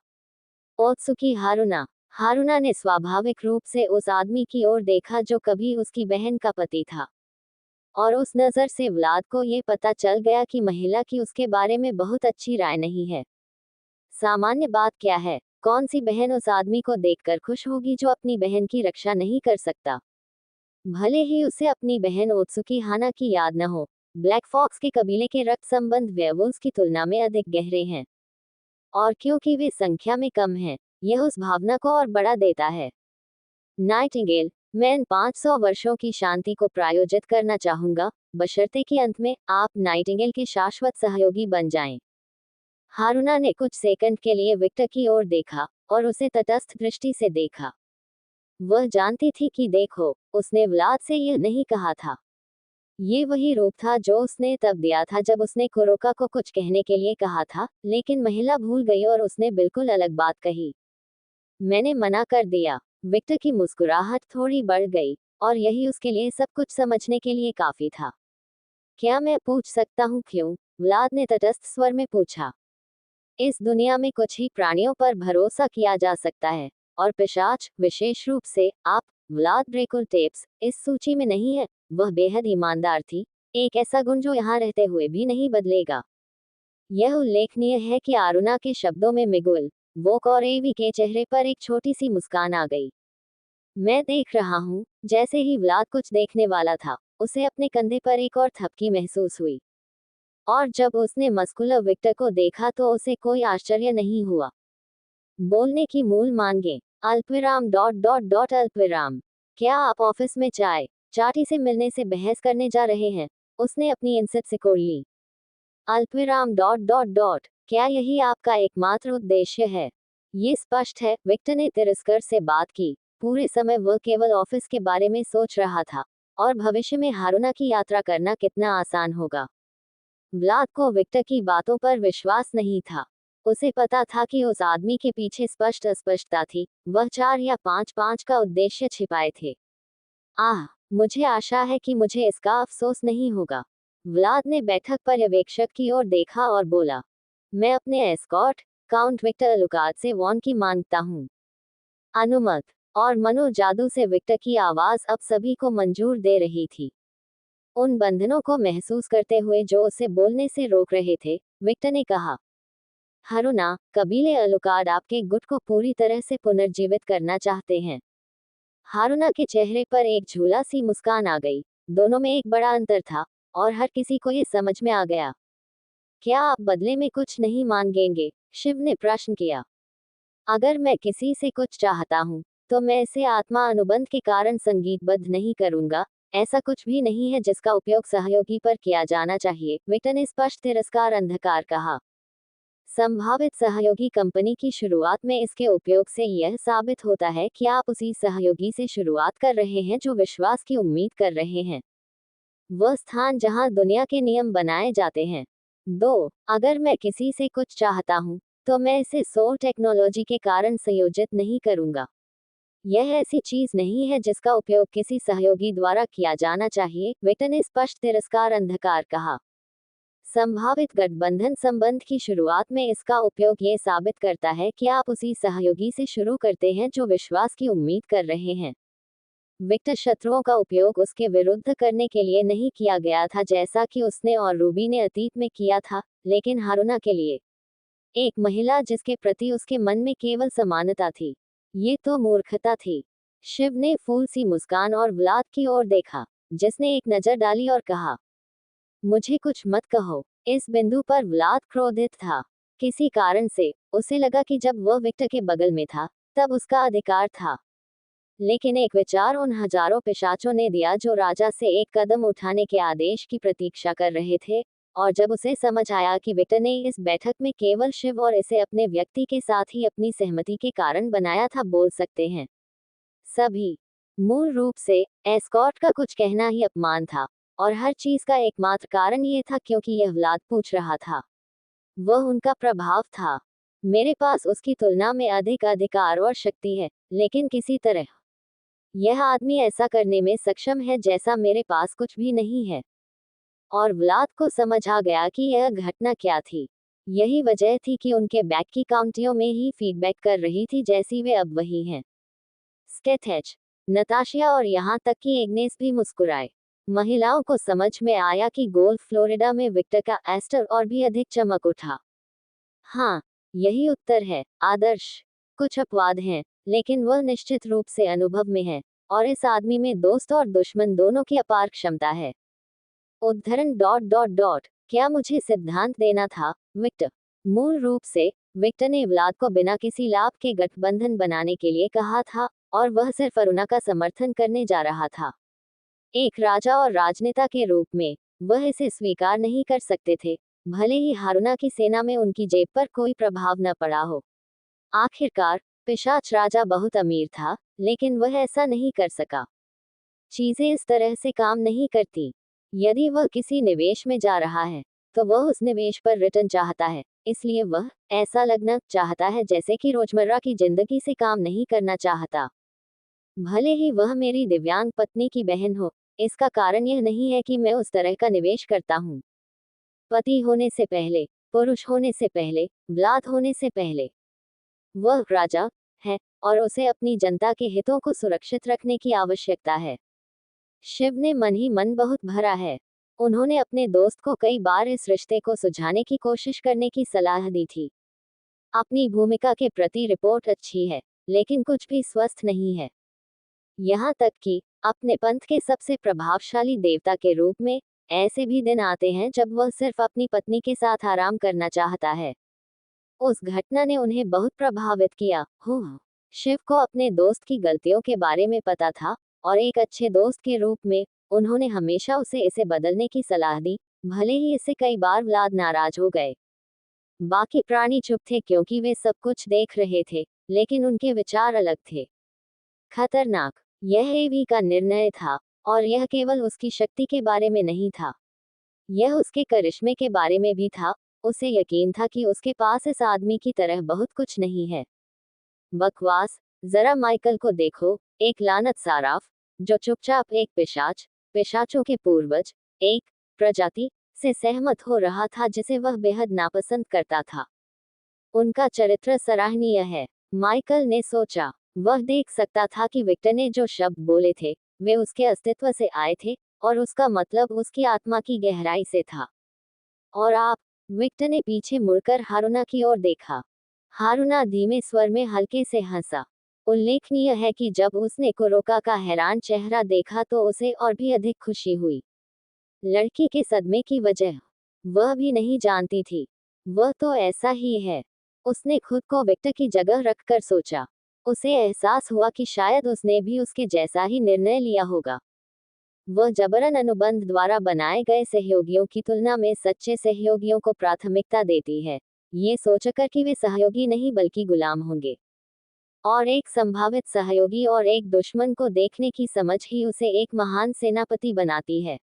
ओत्सुकी हारुना। हारुना ने स्वाभाविक रूप से उस आदमी की ओर देखा जो कभी उसकी बहन का पति था, और उस नज़र से व्लाद को ये पता चल गया कि महिला की उसके बारे में बहुत अच्छी राय नहीं है। सामान्य बात क्या है? कौन सी बहन उस आदमी को देखकर खुश होगी जो अपनी बहन की रक्षा नहीं कर सकता? भले ही उसे अपनी बहन ओत्सुकी हाना की याद न हो, ब्लैक फॉक्स के कबीले के रक्त संबंध वेयरवुल्व्स की तुलना में अधिक गहरे हैं, और क्योंकि वे संख्या में कम हैं, यह उस भावना को और बढ़ा देता है। नाइटिंगेल। मैं इन 500 वर्षों की शांति को प्रायोजित करना चाहूंगा, बशर्ते कि अंत में आप नाइटिंगेल के शाश्वत सहयोगी बन जाएं। हारुना ने कुछ सेकंड के लिए विक्टर की ओर देखा और उसे तटस्थ दृष्टि से देखा। वह जानती थी कि देखो, उसने व्लाद से यह नहीं कहा था। ये वही रूप था जो उसने तब दिया था जब उसने कुरोका को कुछ कहने के लिए कहा था, लेकिन महिला भूल गई और उसने बिल्कुल अलग बात कही। मैंने मना कर दिया। विक्टर की मुस्कुराहट थोड़ी बढ़ गई, और यही उसके लिए सब कुछ समझने के लिए काफी था। क्या मैं पूछ सकता हूँ क्यों? व्लाद ने तटस्थ स्वर में पूछा। इस दुनिया में कुछ ही प्राणियों पर भरोसा किया जा सकता है, और पिशाच, विशेष रूप से आप, व्लाद ड्रेकुलटेप्स, इस सूची में नहीं है। वह बेहद ईमानदार थी, एक ऐसा गुण जो यहाँ रहते हुए भी नहीं बदलेगा। यह उल्लेखनीय है कि आरुना के शब्दों में मिगुल, वोक और एवी के चेहरे पर एक छोटी सी मुस्कान आ गई। मैं देख रहा हूँ। जैसे ही व्लाद कुछ देखने वाला था, उसे अपने कंधे पर एक और थपकी महसूस हुई, और जब उसने मस्कुलर विक्टर को देखा तो उसे कोई आश्चर्य नहीं हुआ। बोलने की मूल मांगे। अल्पविराम डॉट डॉट डॉट अल्पविराम। क्या आप ऑफिस में चाय चाटी से मिलने से बहस करने जा रहे हैं? उसने अपनी इंसत सिकोड़ ली। अल्पविराम डॉट डॉट डॉट। क्या यही आपका एकमात्र उद्देश्य है? ये स्पष्ट है, विक्टर ने तिरस्कार से बात की। पूरे समय वह केवल ऑफिस के बारे में सोच रहा था, और भविष्य में हारुना की यात्रा करना कितना आसान होगा। व्लाद को विक्टर की बातों पर विश्वास नहीं था। उसे पता था कि उस आदमी के पीछे स्पष्ट अस्पष्टता थी। वह 4 या 5 का उद्देश्य छिपाए थे। आह, मुझे आशा है कि मुझे इसका अफसोस नहीं होगा। व्लाद ने बैठक पर्यवेक्षक की ओर देखा और बोला, मैं अपने एस्कॉर्ट, काउंट विक्टर अलुकाद से वॉन की मांगता हूँ। अनुमत। और मनो जादू से विक्टर की आवाज अब सभी को मंजूर दे रही थी। उन बंधनों को महसूस करते हुए जो उसे बोलने से रोक रहे थे, विक्टर ने कहा, हारुना, कबीले अलुकाड आपके गुट को पूरी तरह से पुनर्जीवित करना चाहते हैं। हारुना के चेहरे पर एक झूला सी मुस्कान आ गई। दोनों में एक बड़ा अंतर था, और हर किसी को ये समझ में आ गया। क्या आप बदले में कुछ नहीं मांगेंगे? शिव ने प्रश्न किया। अगर मैं किसी से कुछ चाहता हूँ, तो मैं इसे आत्मा अनुबंध के कारण संगीतबद्ध नहीं करूंगा। ऐसा कुछ भी नहीं है जिसका उपयोग सहयोगी पर किया जाना चाहिए, विक्टर ने स्पष्ट तिरस्कार अंधकार कहा। संभावित सहयोगी कंपनी की शुरुआत में इसके उपयोग से यह साबित होता है कि आप उसी सहयोगी से शुरुआत कर रहे हैं जो विश्वास की उम्मीद कर रहे हैं। वह स्थान जहां दुनिया के नियम बनाए जाते हैं। 2. अगर मैं किसी से कुछ चाहता हूं, तो मैं इसे सोल टेक्नोलॉजी के कारण संयोजित नहीं करूंगा। यह ऐसी चीज नहीं है जिसका उपयोग किसी सहयोगी द्वारा किया जाना चाहिए, विक्टर ने स्पष्ट तिरस्कार अंधकार कहा। संभावित गठबंधन संबंध की शुरुआत में इसका उपयोग ये साबित करता है कि आप उसी सहयोगी से शुरू करते हैं जो विश्वास की उम्मीद कर रहे हैं। विक्टर शत्रुओं का उपयोग उसके विरुद्ध करने के लिए नहीं किया गया था जैसा कि उसने और रूबी ने अतीत में किया था, लेकिन हारूना के लिए, एक महिला जिसके प्रति उसके मन में केवल समानता थी। ये तो मूर्खता थी। शिव ने फूल सी मुस्कान और व्लाद की ओर देखा, जिसने एक नजर डाली और कहा, मुझे कुछ मत कहो। इस बिंदु पर व्लाद क्रोधित था। किसी कारण से उसे लगा कि जब वह विक्टर के बगल में था, तब उसका अधिकार था। लेकिन एक विचार उन हजारों पिशाचों ने दिया जो राजा से एक कदम उठाने के आदेश की प्रतीक्षा कर रहे थे, और जब उसे समझ आया कि विक्टर ने इस बैठक में केवल शिव और इसे अपने व्यक्ति के साथ ही अपनी सहमति के कारण बनाया था, बोल सकते हैं सभी। मूल रूप से एस्कॉर्ट का कुछ कहना ही अपमान था, और हर चीज का एकमात्र कारण ये था क्योंकि यह व्लाद पूछ रहा था। वह उनका प्रभाव था। मेरे पास उसकी तुलना में अधिक अधिकार और शक्ति है, लेकिन किसी तरह यह आदमी ऐसा करने में सक्षम है जैसा मेरे पास कुछ भी नहीं है। और व्लाद को समझ आ गया कि यह घटना क्या थी। यही वजह थी कि उनके बैक की काउंटियों में ही फीडबैक कर रही थी जैसी वे अब वही हैं। स्टेथेच, नताशिया और यहाँ तक कि एग्नेस भी मुस्कुराए। महिलाओं को समझ में आया कि गोल्फ फ्लोरिडा में विक्टर का एस्टर और भी अधिक चमक उठा। हाँ, यही उत्तर है, आदर्श। कुछ अपवाद हैं, लेकिन वह निश्चित रूप से अनुभव में है, और इस आदमी में दोस्त और दुश्मन दोनों की अपार क्षमता है। उद्धरण डॉट डॉट डॉट क्या मुझे सिद्धांत देना था, विक्टर? मूल रूप से विक्टर ने व्लाद को बिना किसी लाभ के गठबंधन बनाने के लिए कहा था, और वह सिर्फ अरुणा का समर्थन करने जा रहा था। एक राजा और राजनेता के रूप में वह इसे स्वीकार नहीं कर सकते थे, भले ही हारूना की सेना में उनकी जेब पर कोई प्रभाव न पड़ा हो। आखिरकार पिशाच राजा बहुत अमीर था, लेकिन वह ऐसा नहीं कर सका। चीजें इस तरह से काम नहीं करती। यदि वह किसी निवेश में जा रहा है, तो वह उस निवेश पर रिटर्न चाहता है, इसलिए वह ऐसा लगना चाहता है जैसे कि रोजमर्रा की जिंदगी से काम नहीं करना चाहता। भले ही वह मेरी दिव्यांग पत्नी की बहन हो, इसका कारण यह नहीं है कि मैं उस तरह का निवेश करता हूँ। पति होने से पहले, पुरुष होने से पहले, व्लाद होने से पहले, वह राजा है, और उसे अपनी जनता के हितों को सुरक्षित रखने की आवश्यकता है। शिव ने मन ही मन बहुत भरा है। उन्होंने अपने दोस्त को कई बार इस रिश्ते को सुलझाने की कोशिश करने की सलाह दी थी। अपनी भूमिका के प्रति रिपोर्ट अच्छी है, लेकिन कुछ भी स्वस्थ नहीं है। यहाँ तक कि अपने पंथ के सबसे प्रभावशाली देवता के रूप में ऐसे भी दिन आते हैं जब वह सिर्फ अपनी पत्नी के साथ आराम करना चाहता है। उस घटना ने उन्हें बहुत प्रभावित किया। शिव को अपने दोस्त की गलतियों के बारे में पता था, और एक अच्छे दोस्त के रूप में उन्होंने हमेशा उसे इसे बदलने की सलाह दी, भले ही इससे कई बार व्लाद नाराज हो गए। बाकी प्राणी चुप थे क्योंकि वे सब कुछ देख रहे थे, लेकिन उनके विचार अलग थे। खतरनाक, यह एवी का निर्णय था, और यह केवल उसकी शक्ति के बारे में नहीं था, यह उसके करिश्मे के बारे में भी था। उसे यकीन था कि उसके पास इस आदमी की तरह बहुत कुछ नहीं है। बकवास, जरा माइकल को देखो, एक लानत साराफ, जो चुपचाप एक पिशाचों के पूर्वज, एक प्रजाति से सहमत हो रहा था जिसे वह बेहद नापसंद करता था। उनका चरित्र सराहनीय है, माइकल ने सोचा। वह देख सकता था कि विक्टर ने जो शब्द बोले थे, वे उसके अस्तित्व से आए थे, और उसका मतलब उसकी आत्मा की गहराई से था। और आप? विक्टर ने पीछे मुड़कर हारूना की ओर देखा। हारूना धीमे स्वर में हल्के से हंसा। उल्लेखनीय है कि जब उसने कुरोका का हैरान चेहरा देखा तो उसे और भी अधिक खुशी हुई। लड़की के सदमे की वजह वह भी नहीं जानती थी। वह तो ऐसा ही है। उसने खुद को विक्टर की जगह रखकर सोचा। उसे एहसास हुआ कि शायद उसने भी उसके जैसा ही निर्णय लिया होगा। वह जबरन अनुबंध द्वारा बनाए गए सहयोगियों की तुलना में सच्चे सहयोगियों को प्राथमिकता देती है, ये सोचकर कि वे सहयोगी नहीं बल्कि गुलाम होंगे। और एक संभावित सहयोगी और एक दुश्मन को देखने की समझ ही उसे एक महान सेनापति बनाती है।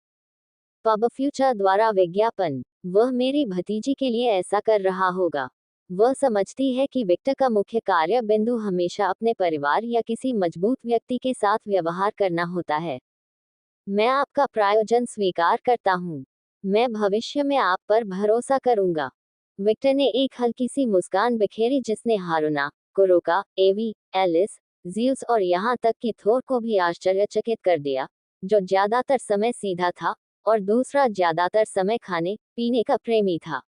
पब फ्यूचर द्वारा विज्ञापन, वह मेरी भतीजी के लिए ऐसा कर रहा होगा। वह समझती है कि विक्टर का मुख्य कार्य बिंदु हमेशा अपने परिवार या किसी मजबूत व्यक्ति के साथ व्यवहार करना होता है। मैं आपका प्रायोजन स्वीकार करता हूँ। मैं भविष्य में आप पर भरोसा करूंगा। विक्टर ने एक हल्की सी मुस्कान बिखेरी जिसने हारुना, कुरोका, एवी, एलिस, जियूस और यहाँ तक कि थोर को भी आश्चर्यचकित कर दिया, जो ज्यादातर समय सीधा था और दूसरा ज्यादातर समय खाने पीने का प्रेमी था।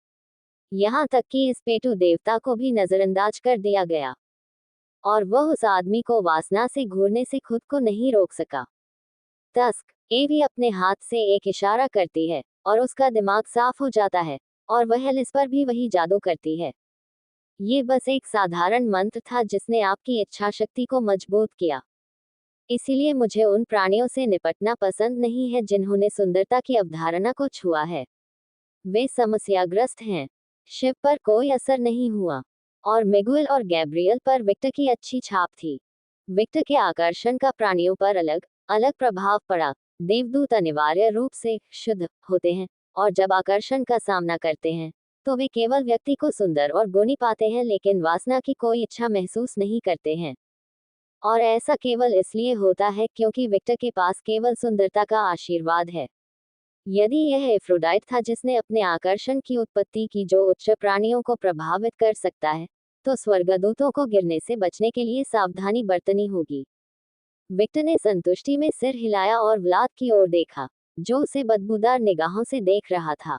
यहाँ तक कि इस पेटू देवता को भी नजरअंदाज कर दिया गया और वह उस आदमी को वासना से घूरने से खुद को नहीं रोक सका। तस्क एवी अपने हाथ से एक इशारा करती है और उसका दिमाग साफ हो जाता है और वह एलिस पर भी वही जादू करती है। ये बस एक साधारण मंत्र था जिसने आपकी इच्छा शक्ति को मजबूत किया। इसीलिए मुझे उन प्राणियों से निपटना पसंद नहीं है जिन्होंने सुंदरता की अवधारणा को छुआ है। वे समस्याग्रस्त हैं। शिव पर कोई असर नहीं हुआ और मिगुएल और गैब्रियल पर विक्टर की अच्छी छाप थी। विक्टर के आकर्षण का प्राणियों पर अलग अलग प्रभाव पड़ा। देवदूत अनिवार्य रूप से शुद्ध होते हैं और जब आकर्षण का सामना करते हैं तो वे केवल व्यक्ति को सुंदर और गुणी पाते हैं लेकिन वासना की कोई इच्छा महसूस नहीं करते हैं। और ऐसा केवल इसलिए होता है क्योंकि विक्टर के पास केवल सुंदरता का आशीर्वाद है। यदि यह एफ्रोडाइट था जिसने अपने आकर्षण की उत्पत्ति की जो उच्च प्राणियों को प्रभावित कर सकता है, तो स्वर्गदूतों को गिरने से बचने के लिए सावधानी बरतनी होगी। विक्टर ने संतुष्टि में सिर हिलाया और व्लाद की ओर देखा, जो उसे बदबूदार निगाहों से देख रहा था।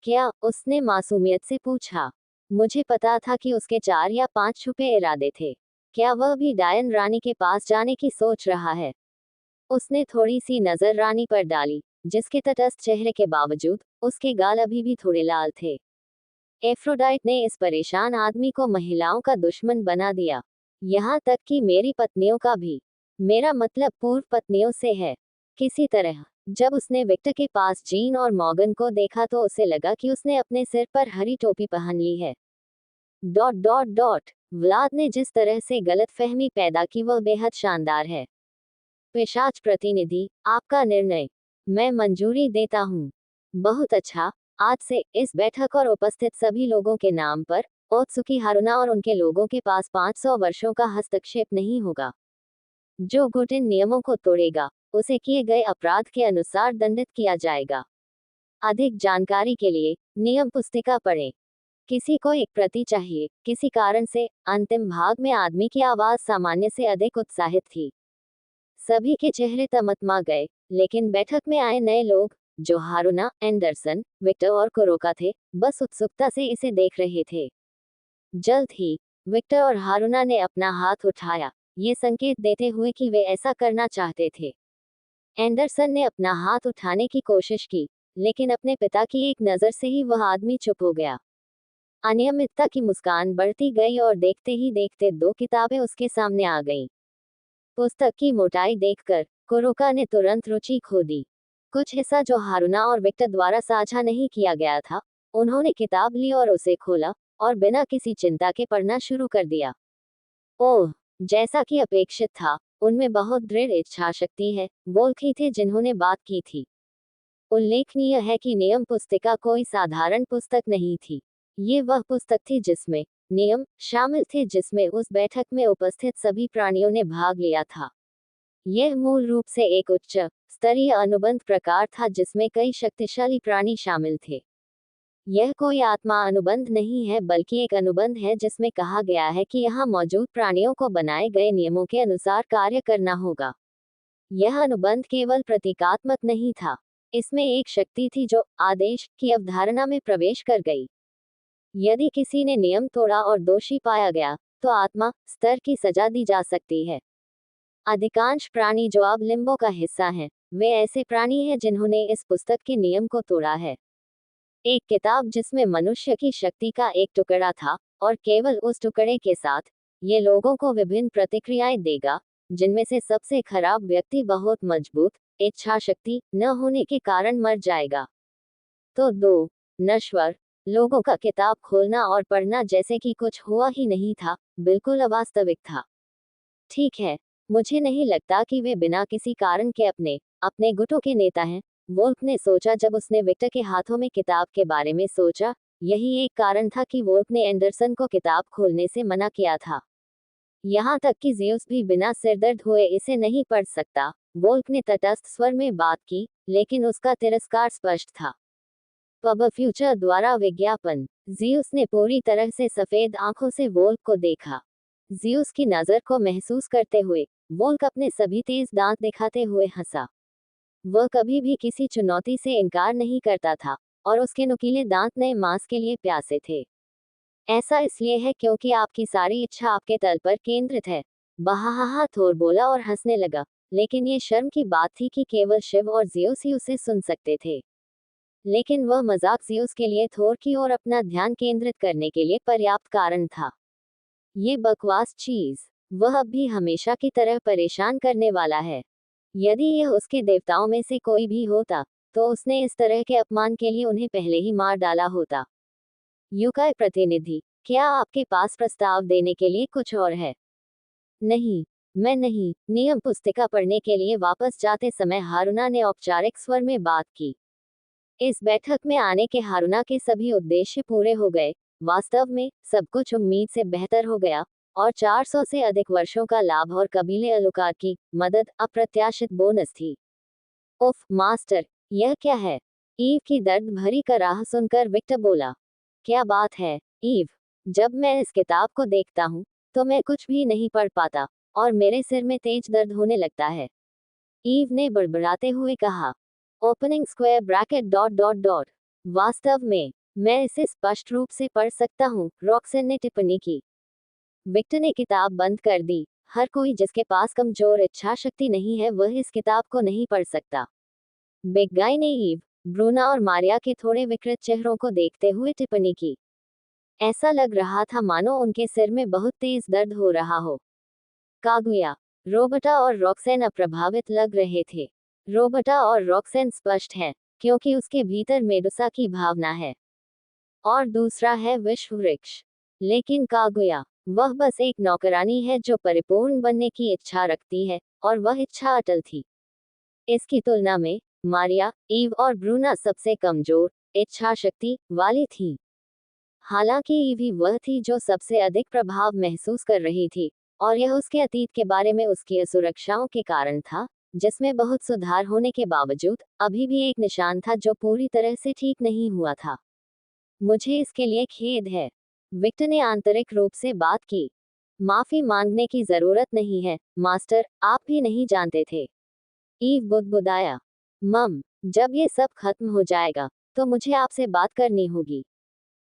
क्या? उसने मासूमियत से पूछा। मुझे पता था कि उसके 4 या 5 छुपे इरादे थे। क्या वह भी डायन रानी के पास जाने की सोच रहा है? उसने थोड़ी सी नजर रानी पर डाली, जिसके तटस्थ चेहरे के बावजूद उसके गाल अभी भी थोड़े लाल थे। एफ्रोडाइट ने इस परेशान आदमी को महिलाओं का दुश्मन बना दिया, यहाँ तक कि मेरी पत्नियों का भी। मेरा मतलब पूर्व पत्नियों से है। किसी तरह जब उसने विक्टर के पास जीन और मॉर्गन को देखा तो उसे लगा कि उसने अपने सिर पर हरी टोपी पहन ली है। डॉट डॉट डॉट व्लाद ने जिस तरह से गलतफहमी पैदा की वह बेहद शानदार है। पिशाच प्रतिनिधि, आपका निर्णय। मैं मंजूरी देता हूँ। बहुत अच्छा। आज से इस बैठक और उपस्थित सभी लोगों के नाम पर ओत्सुकी हारुना और उनके लोगों के पास 500 वर्षों का हस्तक्षेप नहीं होगा। जो गुट इन नियमों को तोड़ेगा उसे किए गए अपराध के अनुसार दंडित किया जाएगा। अधिक जानकारी के लिए नियम पुस्तिका पढ़ें। किसी को एक प्रति चाहिए। किसी कारण से अंतिम भाग में आदमी की आवाज सामान्य से अधिक उत्साहित थी। सभी के चेहरे तमतमा गए, लेकिन बैठक में आए नए लोग, जो हारुना, एंडरसन, विक्टर और कुरोका थे, बस उत्सुकता से इसे देख रहे थे। जल्द ही विक्टर और हारुना ने अपना हाथ उठाया, ये संकेत देते हुए कि वे ऐसा करना चाहते थे। एंडरसन ने अपना हाथ उठाने की कोशिश की, लेकिन अपने पिता की एक नज़र से ही वह आदमी चुप हो गया। अनियमितता की मुस्कान बढ़ती गई और देखते ही देखते 2 किताबें उसके सामने आ गईं। पुस्तक की मोटाई देखकर कुरोका ने तुरंत रुचि खो दी। कुछ हिस्सा जो हारुना और विक्टर द्वारा साझा नहीं किया गया था, उन्होंने किताब ली और उसे खोला और बिना किसी चिंता के पढ़ना शुरू कर दिया। ओह, जैसा कि अपेक्षित था, उनमें बहुत दृढ़ इच्छा शक्ति है, वोल्खी थे जिन्होंने बात की थी। उल्लेखनीय है कि नियम पुस्तिका कोई साधारण पुस्तक नहीं थी। ये वह पुस्तक थी जिसमें नियम शामिल थे जिसमें उस बैठक में उपस्थित सभी प्राणियों ने भाग लिया था। यह मूल रूप से एक उच्च स्तरीय अनुबंध प्रकार था जिसमें कई शक्तिशाली प्राणी शामिल थे। यह कोई आत्मा अनुबंध नहीं है बल्कि एक अनुबंध है जिसमें कहा गया है कि यहाँ मौजूद प्राणियों को बनाए गए नियमों के अनुसार कार्य करना होगा। यह अनुबंध केवल प्रतीकात्मक नहीं था, इसमें एक शक्ति थी जो आदेश की अवधारणा में प्रवेश कर गई। यदि किसी ने नियम तोड़ा और दोषी पाया गया, तो आत्मा स्तर की सजा दी जा सकती है। अधिकांश प्राणी जो अब लिम्बो का हिस्सा हैं, वे ऐसे प्राणी हैं जिन्होंने इस पुस्तक के नियम को तोड़ा है। एक किताब जिसमें मनुष्य की शक्ति का एक टुकड़ा था, और केवल उस टुकड़े के साथ, ये लोगों को विभिन्न प्रतिक्रियाएं देगा, जिनमें से सबसे खराब व्यक्ति बहुत मजबूत इच्छा शक्ति न होने के कारण मर जाएगा। तो 2 नश्वर लोगों का किताब खोलना और पढ़ना जैसे कि कुछ हुआ ही नहीं था, बिल्कुल अवास्तविक था। ठीक है, मुझे नहीं लगता कि वे बिना किसी कारण के अपने गुटों के नेता हैं, वोल्फ ने सोचा जब उसने विक्टर के हाथों में किताब के बारे में सोचा, यही एक कारण था कि वोल्क ने एंडरसन को किताब खोलने से मना किया था। यहाँ तक कि ज़ेउस भी बिना सिरदर्द हुए इसे नहीं पढ़ सकता। वोल्क ने तटस्थ स्वर में बात की, लेकिन उसका तिरस्कार स्पष्ट था। पब फ्यूचर द्वारा विज्ञापन। ज़ेउस ने पूरी तरह से सफेद आंखों से वोल्क को देखा। ज़ेउस की नज़र को महसूस करते हुए वोल्क अपने सभी तेज दांत दिखाते हुए हंसा। वह कभी भी किसी चुनौती से इनकार नहीं करता था, और उसके नुकीले दांत नए मांस के लिए प्यासे थे। ऐसा इसलिए है क्योंकि आपकी सारी इच्छा आपके तल पर केंद्रित है। बहाहा, थोर बोला और हंसने लगा। लेकिन ये शर्म की बात थी कि केवल शिव और ज़ेउस ही उसे सुन सकते थे। लेकिन वह मजाक ज़ेउस के लिए थोर की ओर अपना ध्यान केंद्रित करने के लिए पर्याप्त कारण था। ये बकवास चीज वह अब भी हमेशा की तरह परेशान करने वाला है। यदि यह उसके देवताओं में से कोई भी होता, तो उसने इस तरह के अपमान के लिए उन्हें पहले ही मार डाला होता। यूकाई प्रतिनिधि, क्या आपके पास प्रस्ताव देने के लिए कुछ और है? नहीं, मैं नहीं। नियम पुस्तिका पढ़ने के लिए वापस जाते समय हारुना ने औपचारिक स्वर में बात की। इस बैठक में आने के हारुना के सभी उद्देश्य पूरे हो गए। वास्तव में सब कुछ उम्मीद से बेहतर हो गया, और 400 से अधिक वर्षों का लाभ और कबीले अलुकार की मदद अप्रत्याशित बोनस थी। उफ मास्टर, यह क्या है? ईव की दर्द भरी कराह सुनकर विक्टर बोला। क्या बात है, ईव? जब मैं इस किताब को देखता हूँ, तो मैं कुछ भी नहीं पढ़ पाता, और मेरे सिर में तेज दर्द होने लगता है। ईव ने बड़बड़ाते हुए कहा। Opening square bracket dot dot dot. वास्तव में मैं इसे स्पष्ट रूप से पढ़ सकता हूँ, रॉक्सन ने टिप्पणी की। विक्टर ने किताब बंद कर दी। हर कोई जिसके पास कमजोर इच्छा शक्ति नहीं है वह इस किताब को नहीं पढ़ सकता। बिग गाय ने ईव, ब्रूना और मारिया के थोड़े विकृत चेहरों को देखते हुए टिप्पणी की। ऐसा लग रहा था मानो उनके सिर में बहुत तेज दर्द हो रहा हो। कागुया, रोबर्टा और रॉक्सेन अप्रभावित लग रहे थे। रोबर्टा और रॉक्सेन स्पष्ट है, क्योंकि उसके भीतर मेडुसा की भावना है, और दूसरा है विश्व वृक्ष। लेकिन कागुया, वह बस एक नौकरानी है जो परिपूर्ण बनने की इच्छा रखती है, और वह इच्छा अटल थी। इसकी तुलना में मारिया, ईव और ब्रूना सबसे कमजोर इच्छा शक्ति वाली थी। हालांकि ईव ही वह थी जो सबसे अधिक प्रभाव महसूस कर रही थी, और यह उसके अतीत के बारे में उसकी असुरक्षाओं के कारण था, जिसमें बहुत सुधार होने के बावजूद अभी भी एक निशान था जो पूरी तरह से ठीक नहीं हुआ था। मुझे इसके लिए खेद है, विक्टर ने आंतरिक रूप से बात की। माफी मांगने की जरूरत नहीं है, मास्टर, आप भी नहीं जानते थे। ईव बुदबुदाया। मम, जब ये सब खत्म हो जाएगा, तो मुझे आपसे बात करनी होगी।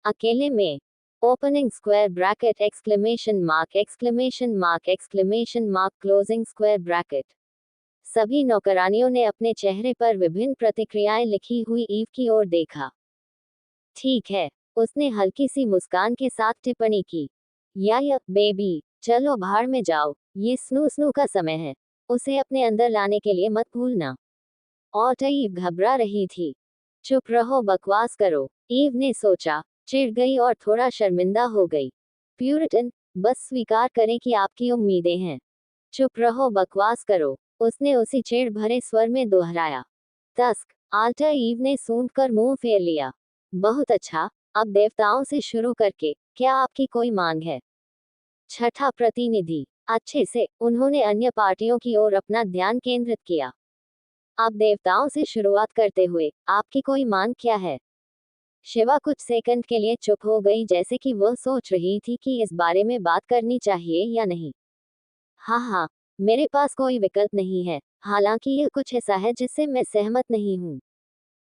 अकेले में। Opening square bracket exclamation mark exclamation mark exclamation mark closing square bracket. सभी नौकरानियों ने अपने चेहरे पर विभिन्न प्रतिक्रियाएं लिखी हुई ईव की ओर देखा। ठीक है, उसने हल्की सी मुस्कान के साथ टिप्पणी की। या बेबी, चलो भाड़ में जाओ, ये स्नू स्नू का समय है। उसे अपने अंदर लाने के लिए मत भूलना। और ईव घबरा रही थी। चुप रहो, बकवास करो, ईव ने सोचा, चिढ़ गई और थोड़ा शर्मिंदा हो गई। प्यूरिटन, बस स्वीकार करें कि आपकी उम्मीदें हैं। चुप रहो, बकवास करो, उसने उसी चिढ़ भरे स्वर में दोहराया। तस्क, आल्टर ईव ने सूंघ कर मुंह फेर लिया। बहुत अच्छा, अब देवताओं से शुरू करके, क्या आपकी कोई मांग है? छठा प्रतिनिधि, अच्छे से, उन्होंने अन्य पार्टियों की ओर अपना ध्यान केंद्रित किया। अब देवताओं से शुरुआत करते हुए, आपकी कोई मांग क्या है? शिवा कुछ सेकंड के लिए चुप हो गई, जैसे कि वह सोच रही थी कि इस बारे में बात करनी चाहिए या नहीं। हाँ, मेरे पास कोई विकल्प नहीं है, हालांकि यह कुछ ऐसा है जिससे मैं सहमत नहीं हूँ।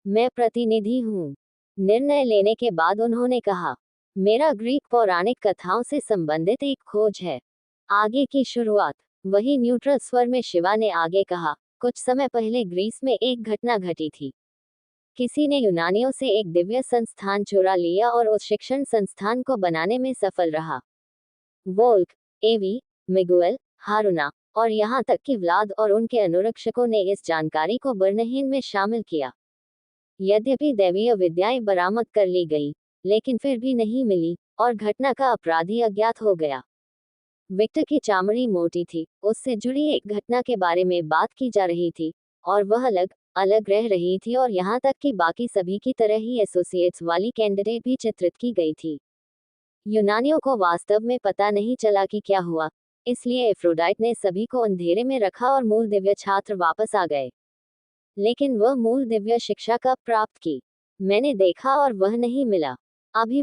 मैं प्रतिनिधि हूँ। निर्णय लेने के बाद उन्होंने कहा, मेरा ग्रीक पौराणिक कथाओं से संबंधित एक खोज है। आगे की शुरुआत। वही न्यूट्रल स्वर में शिवा ने आगे कहा, कुछ समय पहले ग्रीस में एक घटना घटी थी। किसी ने यूनानियों से एक दिव्य संस्थान चुरा लिया और उस शिक्षण संस्थान को बनाने में सफल रहा। वोल्क, एवी, मिगुएल, हारुना, और यहाँ तक कि व्लाद और उनके अनुरक्षकों ने इस जानकारी को बर्नहीन में शामिल किया। यद्यपि दैवीय विद्याएं बरामद कर ली गई, लेकिन फिर भी नहीं मिली, और घटना का अपराधी अज्ञात हो गया। विक्टर की चामड़ी मोटी थी, उससे जुड़ी एक घटना के बारे में बात की जा रही थी, और वह अलग अलग रह रही थी और यहाँ तक कि बाकी सभी की तरह ही एसोसिएट्स वाली कैंडिडेट भी चित्रित की गई थी। यूनानियों को वास्तव में पता नहीं चला कि क्या हुआ, इसलिए एफ्रोडाइट ने सभी को अंधेरे में रखा और मूल दिव्य छात्र वापस आ गए। लेकिन वह मूल दिव्य शिक्षा कब प्राप्त की? मैंने देखा और वह नहीं मिला। अभी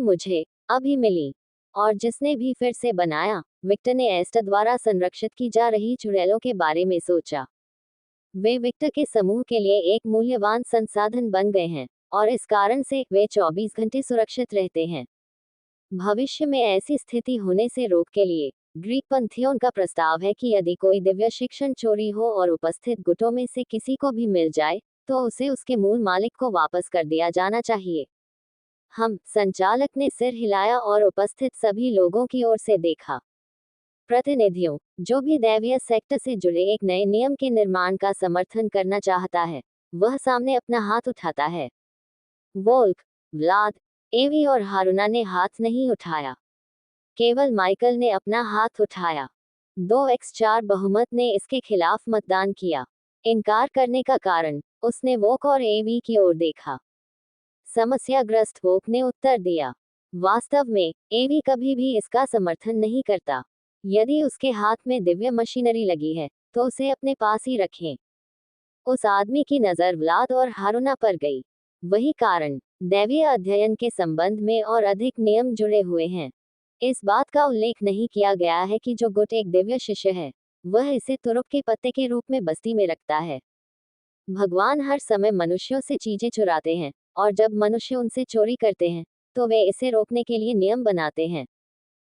मिली। और जिसने भी फिर से बनाया, विक्टर ने एस्टर द्वारा संरक्षित की जा रही चुड़ैलों के बारे में सोचा। वे विक्टर के समूह के लिए एक मूल्यवान संसाधन बन गए हैं, और इस कारण से वे 24 घंटे सुरक्षित रहते हैं। भविष्य में ऐसी स्थिति होने से रोक के लिए ग्रीक पंथियों का प्रस्ताव है कि यदि कोई दिव्य शिक्षण चोरी हो और उपस्थित गुटों में से किसी को भी मिल जाए, तो उसे उसके मूल मालिक को वापस कर दिया जाना चाहिए। संचालक ने सिर हिलाया और उपस्थित सभी लोगों की ओर से देखा। प्रतिनिधियों, जो भी दैवीय सेक्टर से जुड़े एक नए नियम के निर्माण का समर्थन करना चाहता है, वह सामने अपना हाथ उठाता है। वोल्क, व्लाद, एवी और हारुना ने हाथ नहीं उठाया। केवल माइकल ने अपना हाथ उठाया। 2x4 बहुमत ने इसके खिलाफ मतदान किया। इनकार करने का कारण, उसने वोक और एवी की ओर देखा। समस्याग्रस्त वोक ने उत्तर दिया, वास्तव में एवी कभी भी इसका समर्थन नहीं करता। यदि उसके हाथ में दिव्य मशीनरी लगी है, तो उसे अपने पास ही रखें। उस आदमी की नजर व्लाद और हारुना पर गई। वही कारण, दैवीय अध्ययन के संबंध में और अधिक नियम जुड़े हुए हैं। इस बात का उल्लेख नहीं किया गया है कि जो गुट एक दिव्य शिष्य है, वह इसे तुरुप के पत्ते के रूप में बस्ती में रखता है। भगवान हर समय मनुष्यों से चीजें चुराते हैं, और जब मनुष्य उनसे चोरी करते हैं, तो वे इसे रोकने के लिए नियम बनाते हैं।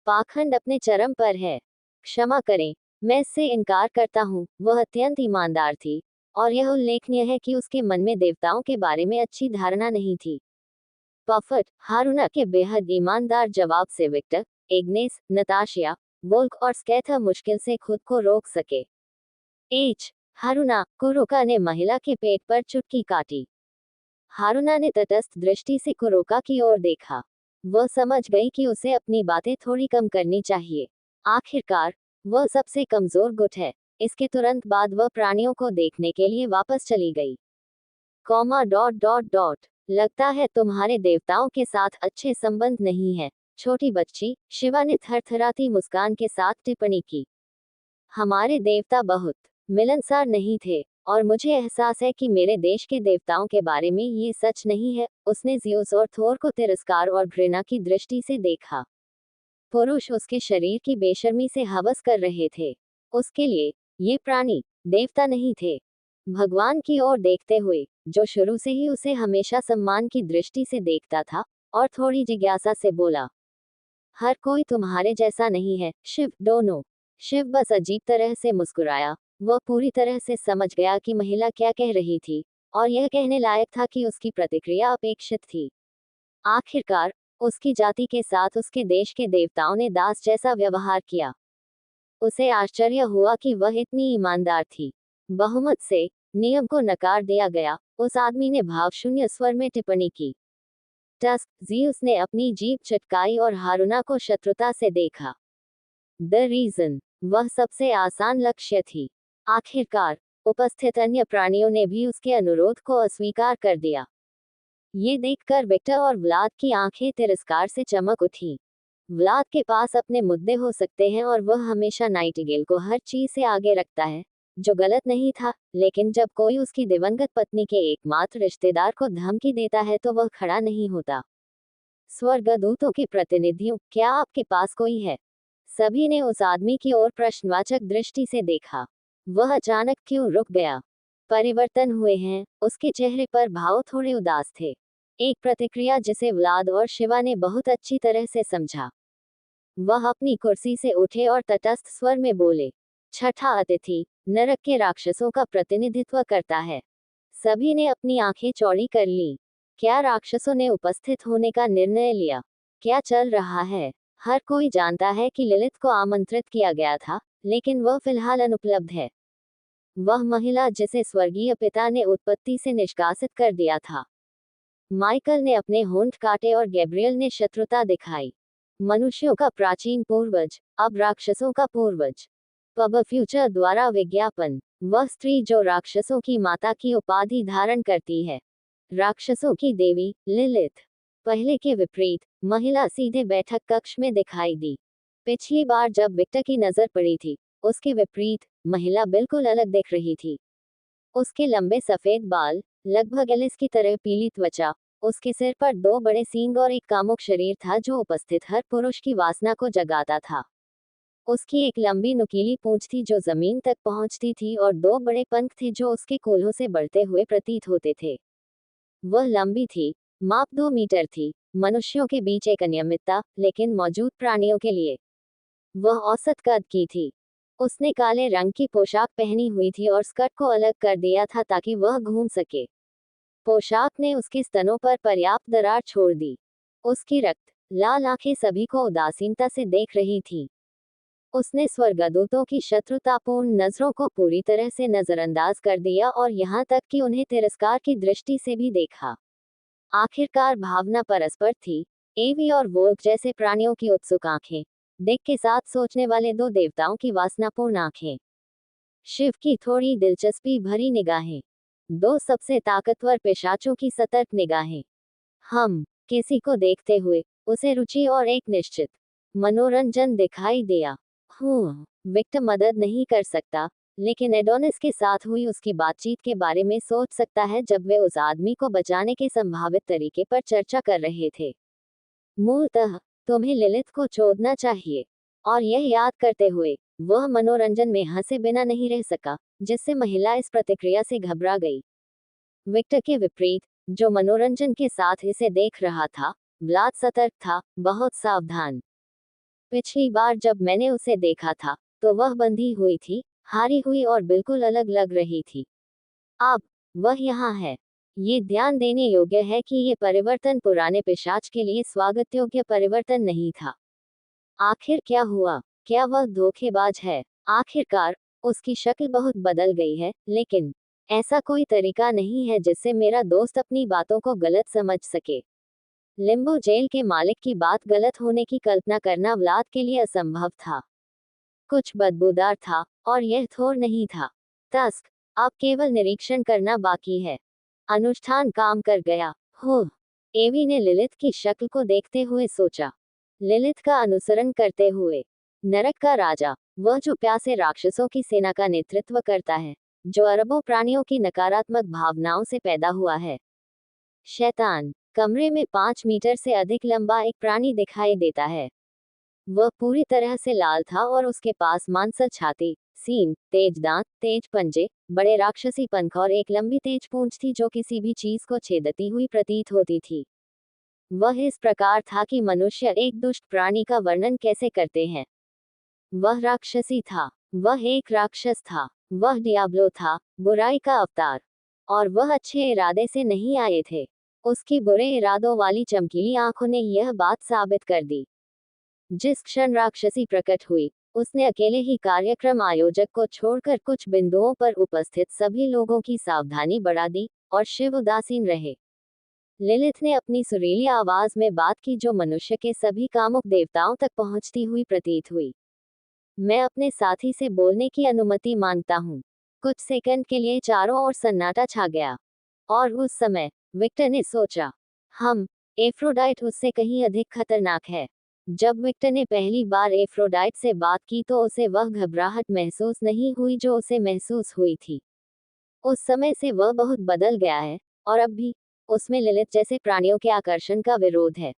पाखंड अपने चरम पर है। क्षमा करें, मैं इससे इनकार करता हूँ। वह अत्यंत ईमानदार थी, और यह उल्लेखनीय है कि उसके मन में देवताओं के बारे में अच्छी धारणा नहीं थी। पफट, हारुना के बेहद ईमानदार जवाब से विक्टर, एग्नेस, नताशिया, वोल्क और स्कैथर मुश्किल से खुद को रोक सके। हारुना, कुरोका ने महिला के पेट पर चुटकी काटी। हारुना ने तटस्थ दृष्टि से कुरोका की ओर देखा। वह समझ गई कि उसे अपनी बातें थोड़ी कम करनी चाहिए। आखिरकार, वह सबसे कमजोर गुट है। इसके तुरंत बाद वह प्राणियों को देखने के लिए वापस चली गई। लगता है तुम्हारे देवताओं के साथ अच्छे संबंध नहीं है, छोटी बच्ची, शिवा ने थरथराती मुस्कान के साथ टिप्पणी की। हमारे देवता बहुत मिलनसार नहीं थे, और मुझे एहसास है कि मेरे देश के देवताओं के बारे में ये सच नहीं है। उसने ज़्यूस और थोर को तिरस्कार और घृणा की दृष्टि से देखा। पुरुष उसके शरीर की बेशर्मी से हवस कर रहे थे। उसके लिए ये प्राणी देवता नहीं थे। भगवान की ओर देखते हुए, जो शुरू से ही उसे हमेशा सम्मान की दृष्टि से देखता था, और थोड़ी जिज्ञासा से बोला, हर कोई तुम्हारे जैसा नहीं है, शिव। दोनों। शिव बस अजीब तरह से मुस्कुराया। वह पूरी तरह से समझ गया कि महिला क्या कह रही थी, और यह कहने लायक था कि उसकी प्रतिक्रिया अपेक्षित थी। आखिरकार, उसकी जाति के साथ उसके देश के देवताओं ने दास जैसा व्यवहार किया। उसे आश्चर्य हुआ कि वह इतनी ईमानदार थी। बहुमत से नियम को नकार दिया गया, उस आदमी ने भावशून्य स्वर में टिप्पणी की। टस्क, ज़ीउस ने अपनी जीभ चटकाई और हारुना को शत्रुता से देखा। द रीजन, वह सबसे आसान लक्ष्य थी। आखिरकार, उपस्थित अन्य प्राणियों ने भी उसके अनुरोध को अस्वीकार कर दिया। ये देखकर विक्टर और व्लाद की आंखें तिरस्कार से चमक उठी। व्लाद के पास अपने मुद्दे हो सकते हैं, और वह हमेशा नाइटिंगेल को हर चीज से आगे रखता है, जो गलत नहीं था, लेकिन जब कोई उसकी दिवंगत पत्नी के एकमात्र रिश्तेदार को धमकी देता है तो वह खड़ा नहीं होता। स्वर्गदूतों के प्रतिनिधियों, क्या आपके पास कोई है? सभी ने उस आदमी की ओर प्रश्नवाचक दृष्टि से देखा। वह अचानक क्यों रुक गया? परिवर्तन हुए हैं, उसके चेहरे पर भाव थोड़े उदास थे। एक प्रतिक्रिया जिसे व्लाद और शिवा ने बहुत अच्छी तरह से समझा। वह अपनी कुर्सी से उठे और तटस्थ स्वर में बोले, छठा अतिथि नरक के राक्षसों का प्रतिनिधित्व करता है। सभी ने अपनी आंखें चौड़ी कर ली। क्या राक्षसों ने उपस्थित होने का निर्णय लिया? क्या चल रहा है? हर कोई जानता है कि लिलिथ को आमंत्रित किया गया था, लेकिन वह फिलहाल अनुपलब्ध है। वह महिला जिसे स्वर्गीय पिता ने उत्पत्ति से निष्कासित कर दिया था। माइकल ने अपने होंठ काटे और गैब्रियल ने शत्रुता दिखाई। मनुष्यों का प्राचीन पूर्वज, अब राक्षसों का पूर्वज। पब फ्यूचर द्वारा विज्ञापन। वह स्त्री जो राक्षसों की माता की उपाधि धारण करती है, राक्षसों की देवी लिलिथ। पहले के विपरीत महिला सीधे बैठक कक्ष में दिखाई दी। पिछली बार जब विक्टर की नजर पड़ी थी, उसके विपरीत महिला बिल्कुल अलग दिख रही थी। उसके लंबे सफेद बाल, लगभग एलिस की तरह पीली त्वचा, उसके सिर पर 2 बड़े सींग और एक कामुक शरीर था जो उपस्थित हर पुरुष की वासना को जगाता था। उसकी एक लंबी नुकीली पूंछ थी जो जमीन तक पहुंचती थी और 2 बड़े पंख थे जो उसके कोल्हों से बढ़ते हुए प्रतीत होते थे। वह लंबी थी, माप 2 मीटर थी, मनुष्यों के बीच एक अनियमितता, लेकिन मौजूद प्राणियों के लिए वह औसत कद की थी। उसने काले रंग की पोशाक पहनी हुई थी और स्कर्ट को अलग कर दिया था ताकि वह घूम सके। पोशाक ने उसके स्तनों पर पर्याप्त दरार छोड़ दी। उसकी रक्त लाल आंखें सभी को उदासीनता से देख रही थीं। उसने स्वर्गदूतों की शत्रुतापूर्ण नजरों को पूरी तरह से नजरअंदाज कर दिया और यहाँ तक कि उन्हें तिरस्कार की दृष्टि से भी देखा। आखिरकार भावना परस्पर थी। एवी और वोल्क जैसे प्राणियों की उत्सुक आंखें, दिक के साथ सोचने वाले 2 देवताओं की वासनापूर्ण आंखें, शिव की थोड़ी दिलचस्पी भरी निगाहें, 2 सबसे ताकतवर पिशाचों की सतर्क निगाहें। हम किसी को देखते हुए उसे रुचि और एक निश्चित मनोरंजन दिखाई दिया। विक्टर मदद नहीं कर सकता, लेकिन एडोनिस के साथ हुई उसकी बातचीत के बारे में सोच सकता है जब वे उस आदमी को बचाने के संभावित तरीके पर चर्चा कर रहे थे। मूलतः तुम्हें लिलिथ को छोड़ना चाहिए। और यह याद करते हुए वह मनोरंजन में हंसे बिना नहीं रह सका, जिससे महिला इस प्रतिक्रिया से घबरा गई। विक्टर के विपरीत, जो मनोरंजन के साथ इसे देख रहा था, व्लाद सतर्क था, बहुत सावधान। पिछली बार जब मैंने उसे देखा था, तो वह बंधी हुई थी, हारी हुई और बिल्कुल अलग लग रही थी। अब वह यहाँ है। ये ध्यान देने योग्य है कि ये परिवर्तन पुराने पिशाच के लिए स्वागत योग्य परिवर्तन नहीं था। आखिर क्या हुआ? क्या वह धोखेबाज है? आखिरकार उसकी शक्ल बहुत बदल गई है, लेकिन ऐसा कोई तरीका नहीं है जिससे मेरा दोस्त अपनी बातों को गलत समझ सके। लिम्बो जेल के मालिक की बात गलत होने की कल्पना करना व्लाद के लिए असंभव था। कुछ बदबूदार था, और यह थोर नहीं था। टस्क, अब केवल निरीक्षण करना बाकी है। अनुष्ठान काम कर गया। एवी ने लिलिथ की शक्ल को देखते हुए सोचा। लिलिथ का अनुसरण करते हुए। नरक का राजा, वह जो प्यासे राक्षसों की सेना का नेतृत्व करता है, जो अरबों प्राणियों की नकारात्मक भावनाओं से पैदा हुआ है। शैतान, कमरे में 5 मीटर से अधिक लंबा एक प्राणी दिखाई देता है। वह पूरी तरह से लाल था और उसके पास मांसल छाती, सींग, तेज दांत, तेज पंजे, बड़े राक्षसी पंख और एक लंबी तेज पूंछ थी जो किसी भी चीज को छेदती हुई प्रतीत होती थी। वह इस प्रकार था कि मनुष्य एक दुष्ट प्राणी का वर्णन कैसे करते हैं। वह राक्षसी था। वह एक राक्षस था। वह डियाब्लो था, बुराई का अवतार। और वह अच्छे इरादे से नहीं आए थे। उसकी बुरे इरादों वाली चमकीली आंखों ने यह बात साबित कर दी। जिस क्षण राक्षसी प्रकट हुई, उसने अकेले ही कार्यक्रम आयोजक को छोड़कर कुछ बिंदुओं पर उपस्थित सभी लोगों की सावधानी बढ़ा दी, और शिव उदासीन रहे। लिलिथ ने अपनी सुरीली आवाज में बात की जो मनुष्य के सभी कामुक देवताओं तक पहुंचती हुई प्रतीत हुई। मैं अपने साथी से बोलने की अनुमति मांगता हूँ। कुछ सेकंड के लिए चारों ओर सन्नाटा छा गया। और उस समय विक्टर ने सोचा, एफ्रोडाइट उससे कहीं अधिक खतरनाक है। जब विक्टर ने पहली बार एफ्रोडाइट से बात की तो उसे वह घबराहट महसूस नहीं हुई जो उसे महसूस हुई थी। उस समय से वह बहुत बदल गया है, और अब भी उसमें लिलिथ जैसे प्राणियों के आकर्षण का विरोध है।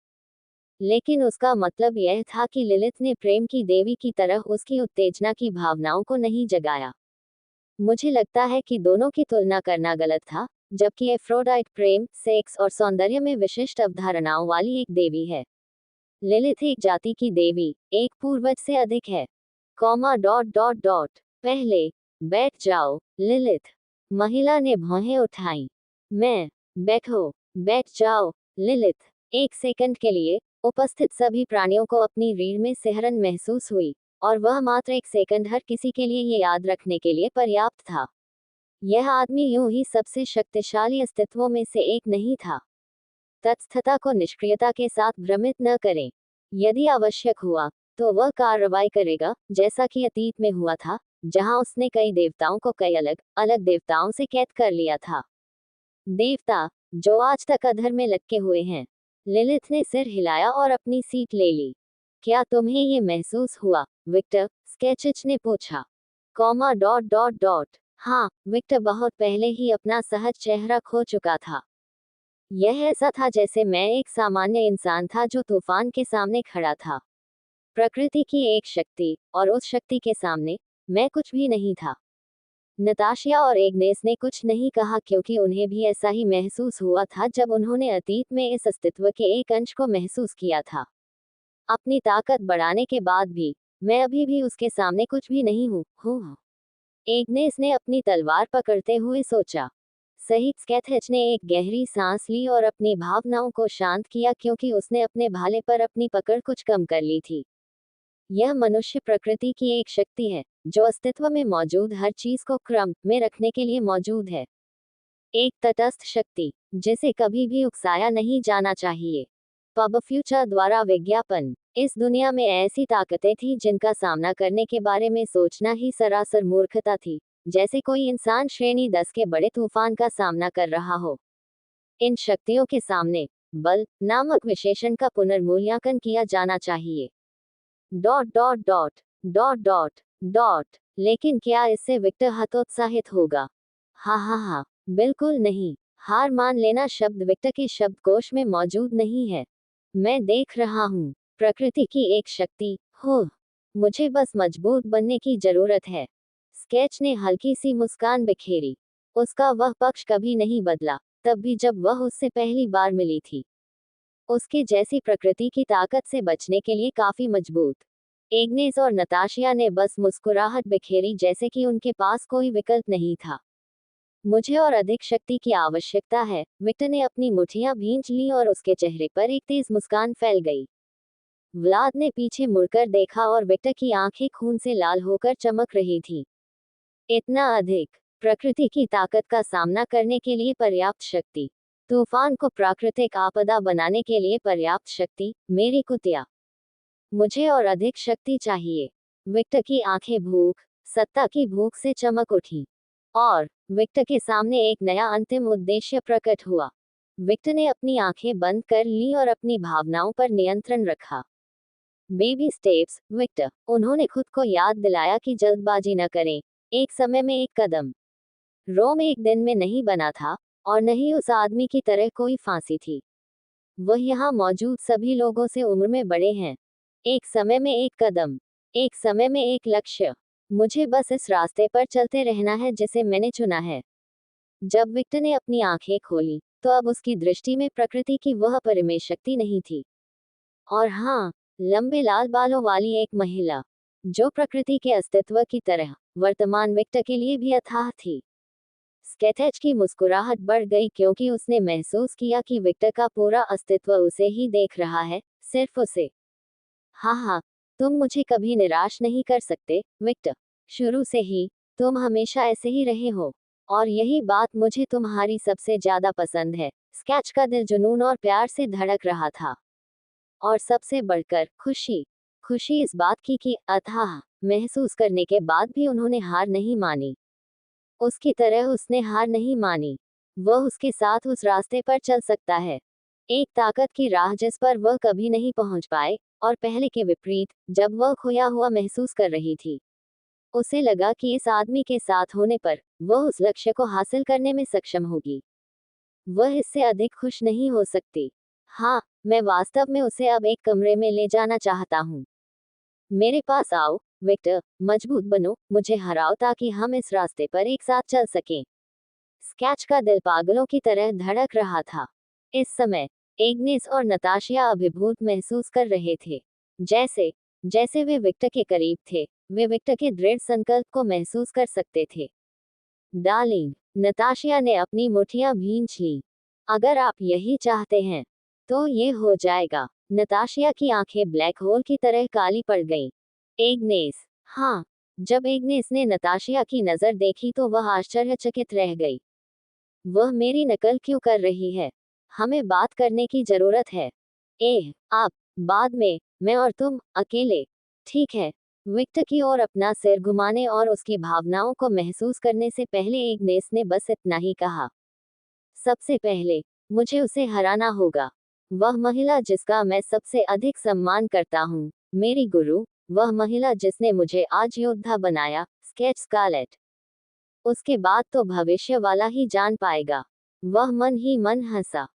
लेकिन उसका मतलब यह था कि लिलिथ ने प्रेम की देवी की तरह उसकी उत्तेजना की भावनाओं को नहीं जगाया। मुझे लगता है कि दोनों की तुलना करना गलत था, जबकि एफ्रोडाइट प्रेम, सेक्स और सौंदर्य में विशिष्ट अवधारणाओं वाली एक देवी है। लिलिथ एक जाति की देवी, एक पूर्वज से अधिक है। पहले बैठ जाओ, लिलिथ। महिला ने भौहें उठाई। बैठ जाओ, लिलिथ। 1 सेकंड के लिए उपस्थित सभी प्राणियों को अपनी रीढ़ में सिहरन महसूस हुई, और वह मात्र 1 सेकंड हर किसी के लिए ये याद रखने के लिए पर्याप्त था। यह आदमी यूं ही सबसे शक्तिशाली अस्तित्वों में से एक नहीं था। तत्स्थता को निष्क्रियता के साथ भ्रमित न करें। यदि आवश्यक हुआ, तो वह कार्रवाई करेगा, जैसा कि अतीत में हुआ था, जहां उसने कई देवताओं को कई अलग अलग देवताओं से कैद कर लिया था। देवता जो आज तक अधर में लटके हुए हैं। लिलिथ ने सिर हिलाया और अपनी सीट ले ली। क्या तुम्हें ये महसूस हुआ, विक्टर? स्केचिच ने पूछा। Comma dot dot dot. हाँ, विक्टर बहुत पहले ही अपना सहज चेहरा खो चुका था। यह ऐसा था जैसे मैं एक सामान्य इंसान था जो तूफान के सामने खड़ा था। प्रकृति की एक शक्ति, और उस शक्ति के सामने मैं कुछ भी नहीं था। नताशिया और एग्नेस ने कुछ नहीं कहा क्योंकि उन्हें भी ऐसा ही महसूस हुआ था जब उन्होंने अतीत में इस अस्तित्व के एक अंश को महसूस किया था। अपनी ताकत बढ़ाने के बाद भी मैं अभी भी उसके सामने कुछ भी नहीं हूँ। एग्नेस ने अपनी तलवार पकड़ते हुए सोचा। सही। स्केथेच ने एक गहरी सांस ली और अपनी भावनाओं को शांत किया क्योंकि उसने अपने भाले पर अपनी पकड़ कुछ कम कर ली थी। यह मनुष्य प्रकृति की एक शक्ति है जो अस्तित्व में मौजूद हर चीज को क्रम में रखने के लिए मौजूद है। एक तटस्थ शक्ति जिसे कभी भी उकसाया नहीं जाना चाहिए। पब फ्यूचर द्वारा विज्ञापन। इस दुनिया में ऐसी ताकतें थी जिनका सामना करने के बारे में सोचना ही सरासर मूर्खता थी, जैसे कोई इंसान श्रेणी 10 के बड़े तूफान का सामना कर रहा हो। इन शक्तियों के सामने बल नामक विशेषण का पुनर्मूल्यांकन किया जाना चाहिए। Dot dot dot dot dot dot. लेकिन क्या इससे विक्टर हतोत्साहित होगा? हा, बिल्कुल नहीं। हार मान लेना शब्द विक्टर के शब्दकोश में मौजूद नहीं है। मैं देख रहा हूँ प्रकृति की एक शक्ति हो। मुझे बस मजबूत बनने की जरूरत है। स्केच ने हल्की सी मुस्कान बिखेरी। उसका वह पक्ष कभी नहीं बदला, तब भी जब वह उससे पहली बार मिली थी। उसके जैसी प्रकृति की ताकत से बचने के लिए काफी मजबूत। एग्नेस और नताशिया ने बस मुस्कुराहट बिखेरी जैसे कि उनके पास कोई विकल्प नहीं था। मुझे और अधिक शक्ति की आवश्यकता है। विक्टर ने अपनी मुठ्ठियां भींच ली और उसके चेहरे पर एक तेज मुस्कान फैल गई। व्लाद ने पीछे मुड़कर देखा और विक्टर की आंखें खून से लाल होकर चमक रही थीं। इतना अधिक प्रकृति की ताकत का सामना करने के लिए पर्याप्त शक्ति, तूफान को प्राकृतिक आपदा बनाने के लिए पर्याप्त शक्ति, मेरी कुतिया। मुझे और अधिक शक्ति चाहिए। विक्टर की आंखें भूख, सत्ता की भूख से चमक उठी और विक्टर के सामने एक नया अंतिम उद्देश्य प्रकट हुआ। विक्टर ने अपनी आंखें बंद कर ली और अपनी भावनाओं पर नियंत्रण रखा। Baby steps, Victor. उन्होंने खुद को याद दिलाया कि जल्दबाजी न करें। एक समय में एक कदम। रोम एक दिन में नहीं बना था, और न ही उस आदमी की तरह कोई फांसी थी। वह यहाँ मौजूद सभी लोगों से उम्र में बड़े हैं। एक समय में एक कदम, एक समय में एक लक्ष्य। मुझे बस इस रास्ते पर चलते रहना है जिसे मैंने चुना है। जब विक्टर ने अपनी आंखें खोली, तो अब उसकी दृष्टि में प्रकृति की वह परिमेय शक्ति नहीं थी। और हाँ, लंबे लाल बालों वाली एक महिला, जो प्रकृति के अस्तित्व की तरह वर्तमान विक्टर के लिए भी अथाह थी। स्केथेच की मुस्कुराहट बढ़ गई क्योंकि उसने महसूस किया कि विक्टर का पूरा अस्तित्व उसे ही देख रहा है, सिर्फ उसे। हाँ, तुम मुझे कभी निराश नहीं कर सकते, विक्टर। शुरू से ही तुम हमेशा ऐसे ही रहे हो, और यही बात मुझे तुम्हारी सबसे ज्यादा पसंद है। स्केच का दिल जुनून और प्यार से धड़क रहा था। और सबसे बढ़कर खुशी, खुशी इस बात की कि अथाह महसूस करने के बाद भी उन्होंने हार नहीं मानी। उसकी तरह उसने हार नहीं मानी। वह उसके साथ उस रास्ते पर चल सकता है, एक ताकत की राह जिस पर वह कभी नहीं पहुंच पाए, और पहले के विपरीत, जब वह खोया हुआ महसूस कर रही थी, उसे लगा कि इस आदमी के साथ होने पर वह उस लक्ष्य को हासिल करने में सक्षम होगी। वह इससे अधिक खुश नहीं हो सकती। हाँ, मैं वास्तव में उसे अब एक कमरे में ले जाना चाहता हूँ। मेरे पास आओ, विक्टर, मजबूत बनो, मुझे हराओ ताकि हम इस रास्ते पर एक साथ चल सकें। स्केच का दिल पागलों की तरह धड़क रहा था। इस समय एग्नेस और नताशिया अभिभूत महसूस कर रहे थे, जैसे जैसे वे विक्टर के करीब थे। वे विक्टर के दृढ़ संकल्प को महसूस कर सकते थे। डार्लिंग, नताशिया ने अपनी मुठ्ठियां भींच ली। अगर आप यही चाहते हैं, तो ये हो जाएगा। नताशिया की आंखें ब्लैक होल की तरह काली पड़ गईं। एग्नेस, हाँ। जब एग्नेस ने नताशिया की नजर देखी तो वह आश्चर्यचकित रह गई। वह मेरी नकल क्यों कर रही है? हमें बात करने की जरूरत है। आप बाद में, मैं और तुम अकेले। ठीक है। विक्टर की ओर अपना सिर घुमाने और उसकी भावनाओं को महसूस करने से पहले एग्नेस ने बस इतना ही कहा। सबसे पहले मुझे उसे हराना होगा। वह महिला जिसका मैं सबसे अधिक सम्मान करता हूँ, मेरी गुरु, वह महिला जिसने मुझे आज योद्धा बनाया, स्केच स्कारलेट। उसके बाद तो भविष्य वाला ही जान पाएगा। वह मन ही मन हंसा।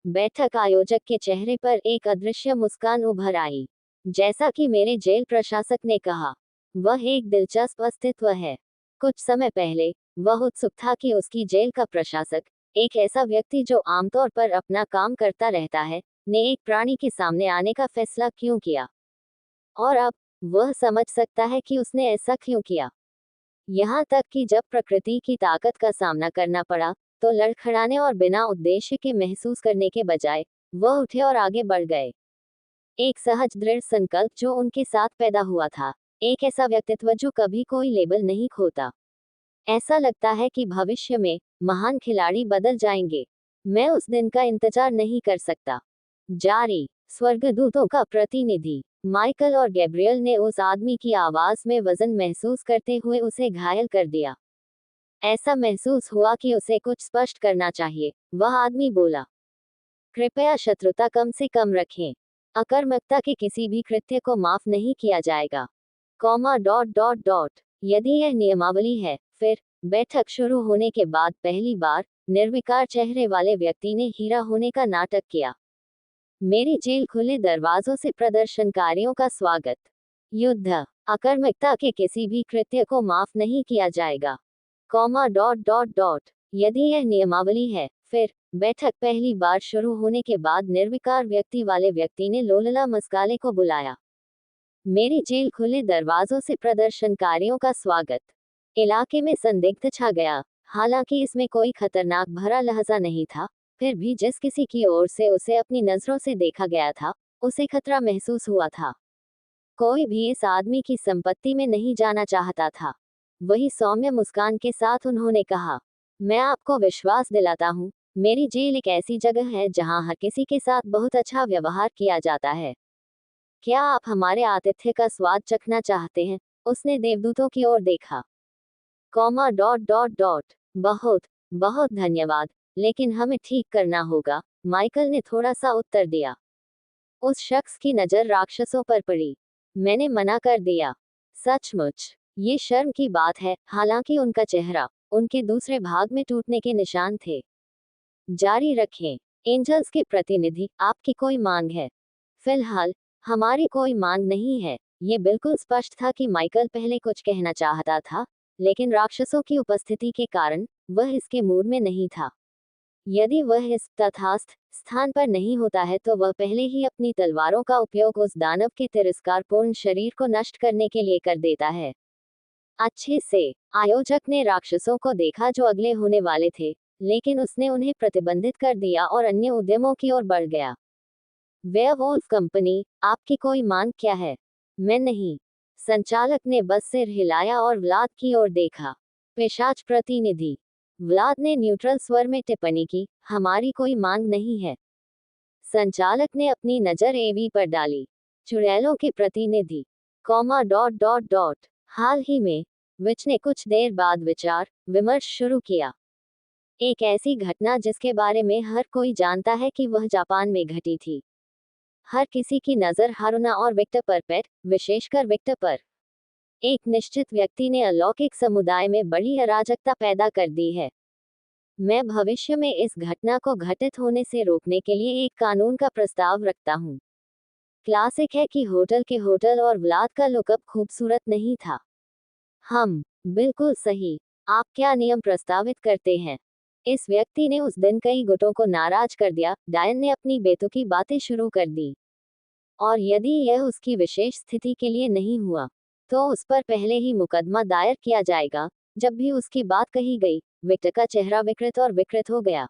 बैठक आयोजक के चेहरे पर एक अदृश्य मुस्कान उभर आई। जैसा कि मेरे जेल प्रशासक ने कहा, वह एक दिलचस्प अस्तित्व है। कुछ समय पहले वह उत्सुक था कि उसकी जेल का प्रशासक, एक ऐसा व्यक्ति जो आमतौर पर अपना काम करता रहता है, ने एक प्राणी के सामने आने का फैसला क्यों किया। और अब वह समझ सकता है कि उसने ऐसा क्यों किया। यहाँ तक कि जब प्रकृति की ताकत का सामना करना पड़ा, तो लड़खड़ाने और बिना उद्देश्य के महसूस करने के बजाय वह उठे और आगे बढ़ गए। एक सहज दृढ़ संकल्प जो उनके साथ पैदा हुआ था। एक ऐसा व्यक्तित्व जो कभी कोई लेबल नहीं खोता। ऐसा लगता है कि भविष्य में महान खिलाड़ी बदल जाएंगे। मैं उस दिन का इंतजार नहीं कर सकता। जारी। स्वर्गदूतों का प्रतिनिधि माइकल और गैब्रियल ने उस आदमी की आवाज में वजन महसूस करते हुए उसे घायल कर दिया। ऐसा महसूस हुआ कि उसे कुछ स्पष्ट करना चाहिए। वह आदमी बोला, कृपया शत्रुता कम से कम रखें। अकर्मकता के किसी भी कृत्य को माफ नहीं किया जाएगा। Comma dot dot dot. यदि यह नियमावली है, फिर बैठक शुरू होने के बाद पहली बार निर्विकार चेहरे वाले व्यक्ति ने हीरा होने का नाटक किया। मेरी जेल खुले दरवाजों से प्रदर्शनकारियों का स्वागत। युद्ध। अकर्मकता के किसी भी कृत्य को माफ नहीं किया जाएगा। Comma dot dot dot. यदि यह नियमावली है, फिर बैठक पहली बार शुरू होने के बाद निर्विकार व्यक्ति वाले व्यक्ति ने लोलला मस्काले को बुलाया। मेरी जेल खुले दरवाजों से प्रदर्शनकारियों का स्वागत। इलाके में संदिग्ध छा गया। हालांकि इसमें कोई खतरनाक भरा लहजा नहीं था, फिर भी जिस किसी की ओर से उसे अपनी नजरों से देखा गया था, उसे खतरा महसूस हुआ था। कोई भी इस आदमी की संपत्ति में नहीं जाना चाहता था। वही सौम्य मुस्कान के साथ उन्होंने कहा, मैं आपको विश्वास दिलाता हूँ, मेरी जेल एक ऐसी जगह है जहाँ हर किसी के साथ बहुत अच्छा व्यवहार किया जाता है। क्या आप हमारे आतिथ्य का स्वाद चखना चाहते हैं? उसने देवदूतों की ओर देखा। Comma dot dot dot. बहुत बहुत धन्यवाद, लेकिन हमें ठीक करना होगा, माइकल ने थोड़ा सा उत्तर दिया। उस शख्स की नजर राक्षसों पर पड़ी। मैंने मना कर दिया। सचमुच ये शर्म की बात है। हालांकि उनका चेहरा उनके दूसरे भाग में टूटने के निशान थे। जारी रखें। एंजल्स के प्रतिनिधि, आपकी कोई मांग है? फिलहाल हमारी कोई मांग नहीं है। ये बिल्कुल स्पष्ट था कि माइकल पहले कुछ कहना चाहता था, लेकिन राक्षसों की उपस्थिति के कारण वह इसके मूड में नहीं था। यदि वह इस तथास्थ स्थान पर नहीं होता है तो वह पहले ही अपनी तलवारों का उपयोग उस दानव के तिरस्कारपूर्ण शरीर को नष्ट करने के लिए कर देता है। अच्छे से। आयोजक ने राक्षसों को देखा जो अगले होने वाले थे, लेकिन उसने उन्हें प्रतिबंधित कर दिया और अन्य उद्यमों की ओर बढ़ गया। वेयरवुल्फ कंपनी, आपकी कोई मांग क्या है? मैं नहीं। संचालक ने बस सिर हिलाया और व्लाद की ओर देखा। पिशाच प्रतिनिधि। व्लाद ने न्यूट्रल स्वर में टिप्पणी की, हमारी कोई मांग नहीं है। संचालक ने अपनी नजर एवी पर डाली। चुड़ैलों के प्रतिनिधि। Comma dot dot dot. हाल ही में विच ने कुछ देर बाद विचार विमर्श शुरू किया। एक ऐसी घटना जिसके बारे में हर कोई जानता है कि वह जापान में घटी थी। हर किसी की नजर हारुना और विक्टर पर पेट, विशेषकर विक्टर पर। एक निश्चित व्यक्ति ने अलौकिक समुदाय में बड़ी अराजकता पैदा कर दी है। मैं भविष्य में इस घटना को घटित होने से रोकने के लिए एक कानून का प्रस्ताव रखता हूँ। क्लासिक है कि होटल के होटल और व्लाद का लुकअप खूबसूरत नहीं था। हम बिल्कुल सही। आप क्या नियम प्रस्तावित करते हैं? इस व्यक्ति ने उस दिन कई गुटों को नाराज कर दिया। डायन ने अपनी बेतुकी बातें शुरू कर दी। और यदि यह उसकी विशेष स्थिति के लिए नहीं हुआ, तो उस पर पहले ही मुकदमा दायर किया जाएगा। जब भी उसकी बात कही गई, विक्टर का चेहरा विकृत और विकृत हो गया।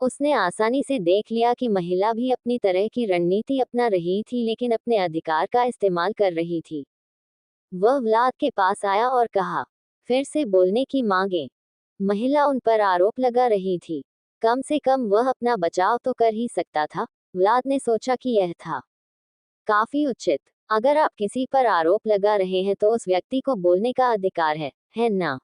उसने आसानी से देख लिया कि महिला भी अपनी तरह की रणनीति अपना रही थी, लेकिन अपने अधिकार का इस्तेमाल कर रही थी। वह व्लाद के पास आया और कहा, फिर से बोलने की मांगे। महिला उन पर आरोप लगा रही थी। कम से कम वह अपना बचाव तो कर ही सकता था। व्लाद ने सोचा कि यह था काफी उचित। अगर आप किसी पर आरोप लगा रहे हैं तो उस व्यक्ति को बोलने का अधिकार है ना?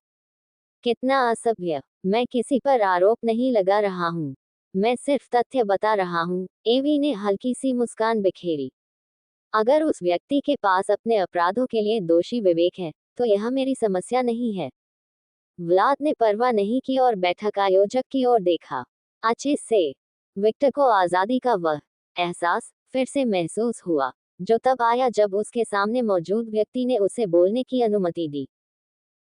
कितना असभ्य। मैं किसी पर आरोप नहीं लगा रहा हूँ। मैं सिर्फ तथ्य बता रहा हूँ। एवी ने हल्की सी मुस्कान बिखेरी। अगर उस व्यक्ति के पास अपने अपराधों के लिए दोषी विवेक है, तो यह मेरी समस्या नहीं है। व्लाद ने परवाह नहीं की और बैठक आयोजक की ओर देखा। अच्छे से। विक्टर को आजादी का वह एहसास फिर से महसूस हुआ, जो तब आया जब उसके सामने मौजूद व्यक्ति ने उसे बोलने की अनुमति दी।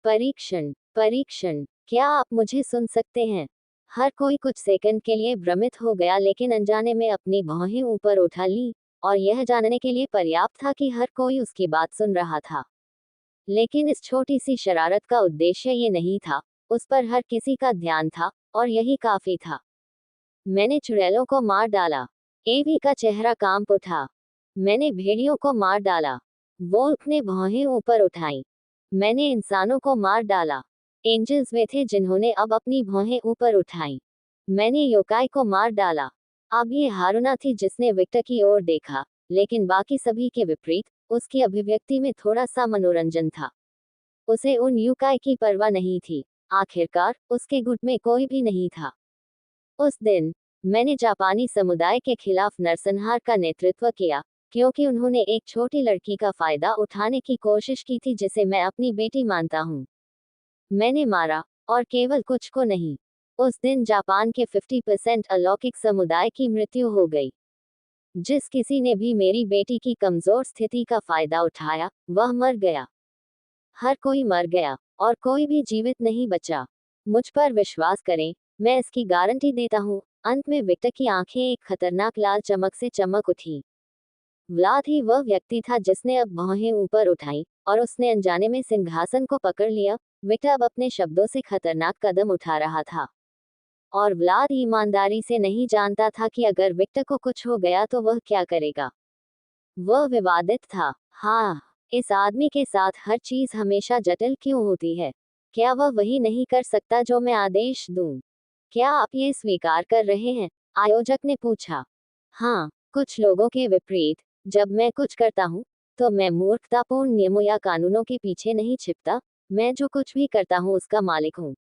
परीक्षण, परीक्षण, क्या आप मुझे सुन सकते हैं? हर कोई कुछ सेकंड के लिए भ्रमित हो गया, लेकिन अनजाने में अपनी भौहें ऊपर उठा ली, और यह जानने के लिए पर्याप्त था कि हर कोई उसकी बात सुन रहा था। लेकिन इस छोटी सी शरारत का उद्देश्य ये नहीं था। उस पर हर किसी का ध्यान था, और यही काफी था। मैंने चुड़ैलों को मार डाला। एवी का चेहरा कांप उठा। मैंने भेड़ियों को मार डाला। वोल्फ ने भौहें ऊपर उठाई। मैंने इंसानों को मार डाला। एंजल्स वे थे जिन्होंने अब अपनी भौहें ऊपर उठाई। मैंने योकाई को मार डाला। अब ये हारुना थी जिसने विक्टर की ओर देखा, लेकिन बाकी सभी के विपरीत, उसकी अभिव्यक्ति में थोड़ा सा मनोरंजन था। उसे उन युकाई की परवाह नहीं थी। आखिरकार, उसके गुट में कोई भी नहीं था। उस दिन, मैंने जापानी समुदाय के खिलाफ नरसंहार का नेतृत्व किया, क्योंकि उन्होंने एक छोटी लड़की का फायदा उठाने की कोशिश की थी जिसे मैं अपनी बेटी मानता हूँ। मैंने मारा, और केवल कुछ को नहीं। उस दिन जापान के 50% अलौकिक समुदाय की मृत्यु हो गई। जिस किसी ने भी मेरी बेटी की कमजोर स्थिति का फायदा उठाया, वह मर गया। हर कोई मर गया, और कोई भी जीवित नहीं बचा। मुझ पर विश्वास करें, मैं इसकी गारंटी देता हूँ। अंत में विक्टर की आंखें एक खतरनाक लाल चमक से चमक उठी। व्लाद ही वह व्यक्ति था जिसने अब भौहें ऊपर उठाई, और उसने अनजाने में सिंहासन को पकड़ लिया। विक्टर अब अपने शब्दों से खतरनाक कदम उठा रहा था। और व्लाद ईमानदारी से नहीं जानता था कि अगर विक्टर को कुछ हो गया तो वह क्या करेगा। वह विवादित था। हाँ, इस आदमी के साथ हर चीज हमेशा जटिल क्यों होती है? क्या वह वही नहीं कर सकता जो मैं आदेश दूं? क्या आप ये स्वीकार कर रहे हैं? आयोजक ने पूछा। हाँ, कुछ लोगों के विपरीत, जब मैं कुछ करता हूँ, तो मैं मूर्खतापूर्ण नियमों या कानूनों के पीछे नहीं छिपता। मैं जो कुछ भी करता हूँ उसका मालिक हूँ।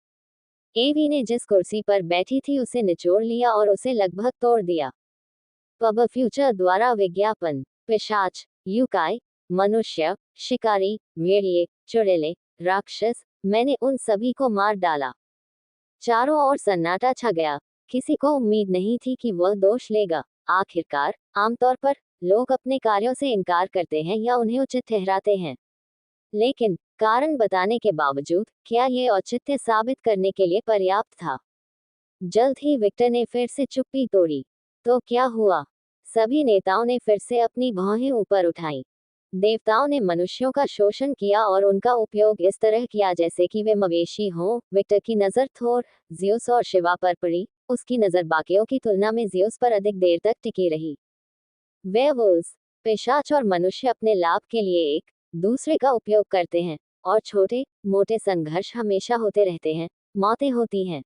एवी ने जिस कुर्सी पर बैठी थी उसे निचोड़ लिया और उसे लगभग तोड़ दिया। पब फ्यूचर द्वारा विज्ञापन। पिशाच, युकाई, मनुष्य, शिकारी, भेड़िए, चुड़ैलें, राक्षस, मैंने उन सभी को मार डाला। चारों ओर सन्नाटा छा गया। किसी को उम्मीद नहीं थी कि वह दोष लेगा। आखिरकार, आमतौर पर, लोग अपने कार्यों से इनकार करते हैं या उन्हें उचित ठहराते हैं। लेकिन, कारण बताने के बावजूद, क्या यह औचित्य साबित करने के लिए पर्याप्त था? जल्द ही विक्टर ने फिर से चुप्पी तोड़ी। तो क्या हुआ? सभी नेताओं ने फिर से अपनी भौहें ऊपर उठाईं। देवताओं ने मनुष्यों का शोषण किया और उनका उपयोग इस तरह किया जैसे कि वे मवेशी हों। विक्टर की नज़र थोर, ज़्यूस और शिवा पर पड़ी। उसकी नज़र बाकियों की तुलना में ज़्यूस पर अधिक देर तक टिकी रही। वेयरवुल्व्स, पिशाच और मनुष्य अपने लाभ के लिए एक दूसरे का उपयोग करते हैं, और छोटे मोटे संघर्ष हमेशा होते रहते हैं। मौतें होती हैं।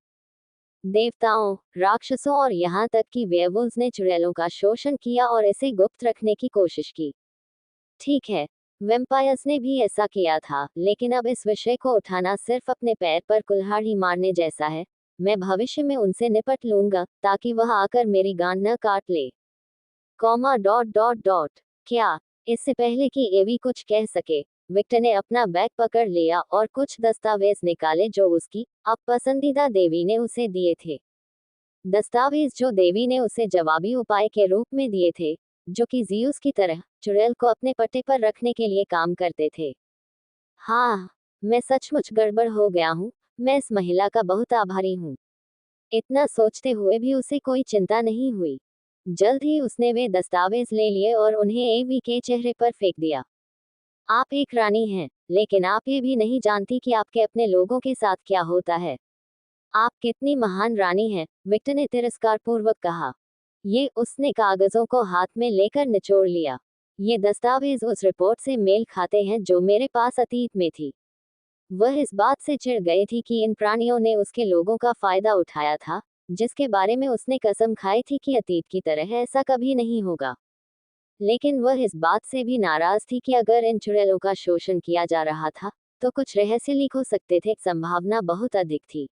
देवताओं, राक्षसों और यहाँ तक कि वेयरवुल्व्स ने चुड़ैलों का शोषण किया और इसे गुप्त रखने की कोशिश की। ठीक है, वेम्पायर्स ने भी ऐसा किया था, लेकिन अब इस विषय को उठाना सिर्फ अपने पैर पर कुल्हाड़ी मारने जैसा है। मैं भविष्य में उनसे निपट लूंगा, ताकि वह आकर मेरी गांड न काट ले। Comma dot dot dot. क्या? इससे पहले कि एवी कुछ कह सके, विक्टर ने अपना बैग पकड़ लिया और कुछ दस्तावेज निकाले जो उसकी अब पसंदीदा देवी ने उसे दिए थे। दस्तावेज जो देवी ने उसे जवाबी उपाय के रूप में दिए थे, जो कि ज़ीउस की तरह चुड़ैल को अपने पट्टे पर रखने के लिए काम करते थे। हाँ, मैं सचमुच गड़बड़ हो गया हूँ। मैं इस महिला का बहुत आभारी हूँ। इतना सोचते हुए भी उसे कोई चिंता नहीं हुई। जल्द ही उसने वे दस्तावेज ले लिए और उन्हें एवी के चेहरे पर फेंक दिया। आप एक रानी हैं, लेकिन आप ये भी नहीं जानती कि आपके अपने लोगों के साथ क्या होता है। आप कितनी महान रानी हैं, विक्टर ने तिरस्कारपूर्वक कहा। ये उसने कागजों को हाथ में लेकर निचोड़ लिया। ये दस्तावेज उस रिपोर्ट से मेल खाते हैं जो मेरे पास अतीत में थी। वह इस बात से चिढ़ गई थी कि इन प्राणियों ने उसके लोगों का फायदा उठाया था, जिसके बारे में उसने कसम खाई थी कि अतीत की तरह ऐसा कभी नहीं होगा। लेकिन वह इस बात से भी नाराज थी कि अगर इन चुड़ैलों का शोषण किया जा रहा था तो कुछ रहस्य लीक हो सकते थे, संभावना बहुत अधिक थी।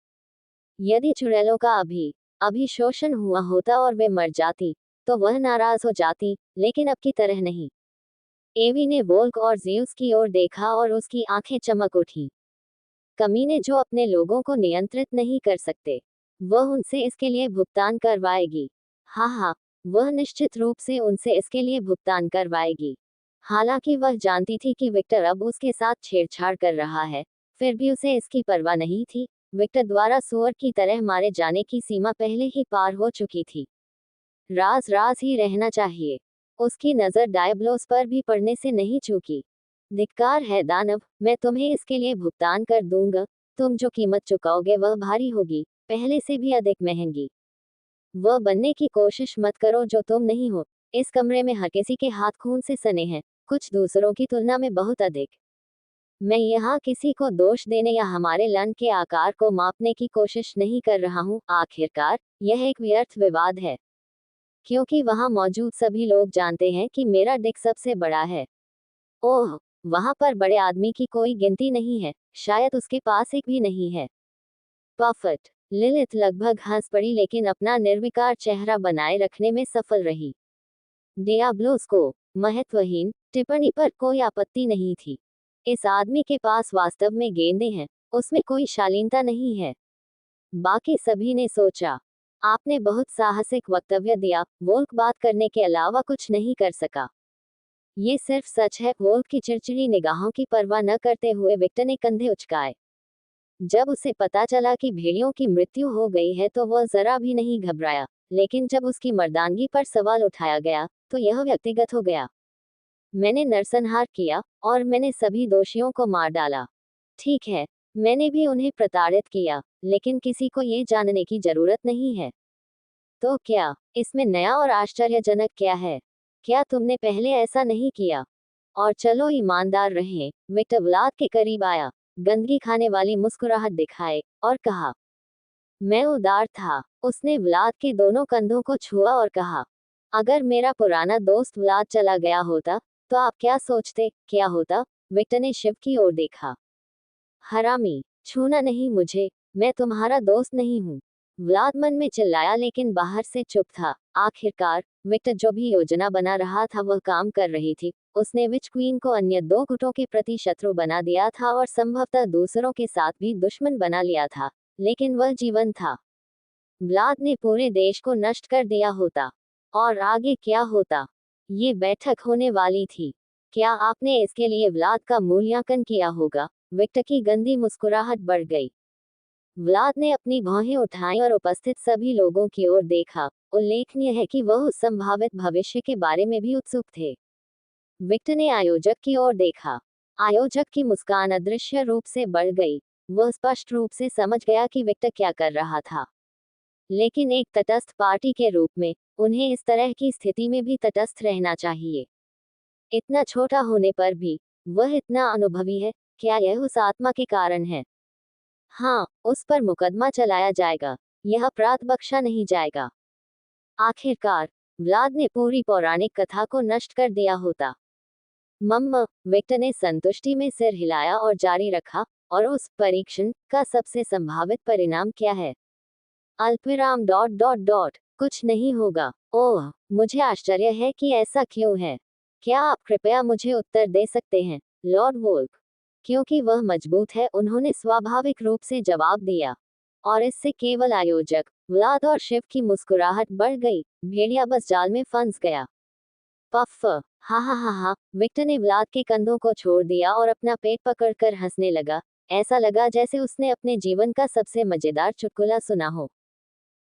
यदि चुड़ैलों का अभी शोषण हुआ होता और वे मर जाती तो वह नाराज हो जाती, लेकिन अब की तरह नहीं। एवी ने वोल्क और ज़ेउस की ओर देखा और उसकी आंखें चमक उठी। कमीने जो अपने लोगों को नियंत्रित नहीं कर सकते, वह उनसे इसके लिए भुगतान करवाएगी। हाँ हाँ, वह निश्चित रूप से उनसे इसके लिए भुगतान करवाएगी। हालांकि वह जानती थी कि विक्टर अब उसके साथ छेड़छाड़ कर रहा है, फिर भी उसे इसकी परवाह नहीं थी। विक्टर द्वारा सुअर की तरह मारे जाने की सीमा पहले ही पार हो चुकी थी। राज राज ही रहना चाहिए। उसकी नजर डायब्लोस पर भी पड़ने से नहीं चूकी। धिक्कार है दानव, मैं तुम्हें इसके लिए भुगतान कर दूंगा। तुम जो कीमत चुकाओगे वह भारी होगी, पहले से भी अधिक महंगी। वह बनने की कोशिश मत करो जो तुम नहीं हो। इस कमरे में हर किसी के हाथ खून से सने हैं, कुछ दूसरों की तुलना में बहुत अधिक। मैं यहाँ किसी को दोष देने या हमारे लन के आकार को मापने की कोशिश नहीं कर रहा हूँ। आखिरकार यह एक व्यर्थ विवाद है, क्योंकि वहाँ मौजूद सभी लोग जानते हैं कि मेरा डिक सबसे बड़ा है। ओह, वहाँ पर बड़े आदमी की कोई गिनती नहीं है, शायद उसके पास एक भी नहीं है। पफट। लिलिथ लगभग हंस पड़ी, लेकिन अपना निर्विकार चेहरा बनाए रखने में सफल रही। डियाब्लोस को महत्वहीन टिप्पणी पर कोई आपत्ति नहीं थी। इस आदमी के पास वास्तव में गेंदें हैं, उसमें कोई शालीनता नहीं है। बाकी सभी ने सोचा, आपने बहुत साहसिक वक्तव्य दिया। वोल्क बात करने के अलावा कुछ नहीं कर सका। ये सिर्फ सच है। वोल्क की चिड़चिड़ी निगाहों की परवाह न करते हुए विक्टर ने कंधे उचकाए। जब उसे पता चला कि भेड़ियों की मृत्यु हो गई है तो वह जरा भी नहीं घबराया, लेकिन जब उसकी मर्दानगी पर सवाल उठाया गया तो यह व्यक्तिगत हो गया। मैंने नरसंहार किया और मैंने सभी दोषियों को मार डाला। ठीक है, मैंने भी उन्हें प्रताड़ित किया, लेकिन किसी को ये जानने की जरूरत नहीं है। तो क्या इसमें नया और आश्चर्यजनक क्या है? क्या तुमने पहले ऐसा नहीं किया? और चलो ईमानदार रहें। विक्टर व्लाद के करीब आया, गंदगी खाने वाली मुस्कुराहट दिखाए, और कहा, मैं उदार था। उसने व्लाद के दोनों कंधों को छुआ और कहा, अगर मेरा पुराना दोस्त व्लाद चला गया होता तो आप क्या सोचते, क्या होता? विक्टर ने शिव की ओर देखा। हरामी, छूना नहीं मुझे, मैं तुम्हारा दोस्त नहीं हूँ। व्लाद मन में चिल्लाया, लेकिन बाहर से चुप था। आखिरकार विक्टर जो भी योजना बना रहा था वह काम कर रही थी। उसने विच क्वीन को अन्य दो गुटों के प्रति शत्रु बना दिया था और संभवतः दूसरों के साथ भी दुश्मन बना लिया था, लेकिन वह जीवन था। व्लाद ने पूरे देश को नष्ट कर दिया होता। और आगे क्या होता? ये बैठक होने वाली थी। क्या आपने इसके लिए व्लाद का मूल्यांकन किया होगा? विक्टर की गंदी मुस्कुराहट बढ़ गई। व्लाद ने अपनी भौहें उठाई और उपस्थित सभी लोगों की ओर देखा। उल्लेखनीय है कि वह उस संभावित भविष्य के बारे में भी उत्सुक थे। विक्टर ने आयोजक की ओर देखा। आयोजक की मुस्कान अदृश्य रूप से बढ़ गई। वह स्पष्ट रूप से समझ गया कि विक्टर क्या कर रहा था, लेकिन एक तटस्थ पार्टी के रूप में उन्हें इस तरह की स्थिति में भी तटस्थ रहना चाहिए। इतना छोटा होने पर भी वह इतना अनुभवी है। क्या यह उस आत्मा के कारण है? हाँ, उस पर मुकदमा चलाया जाएगा। यह अपराध बख्शा नहीं जाएगा। आखिरकार व्लाद ने पूरी पौराणिक कथा को नष्ट कर दिया होता। मम्मा, विक्टर ने संतुष्टि में सिर हिलाया और जारी रखा, और उस परीक्षण का सबसे संभावित परिणाम क्या है? अल्पविराम डॉट डॉट डॉट कुछ नहीं होगा। ओह, मुझे आश्चर्य है कि ऐसा क्यों है। क्या आप कृपया मुझे उत्तर दे सकते हैं, लॉर्ड वोल्क? क्योंकि वह मजबूत है, उन्होंने स्वाभाविक रूप से जवाब दिया। और इससे केवल आयोजक, व्लाद और शिव की मुस्कुराहट बढ़ गई। भेड़िया बस जाल में फंस गया। पफ, हा हा हा हा। विक्टर ने व्लाद के कंधों को छोड़ दिया और अपना पेट पकड़कर हंसने लगा। ऐसा लगा जैसे उसने अपने जीवन का सबसे मजेदार चुटकुला सुना हो।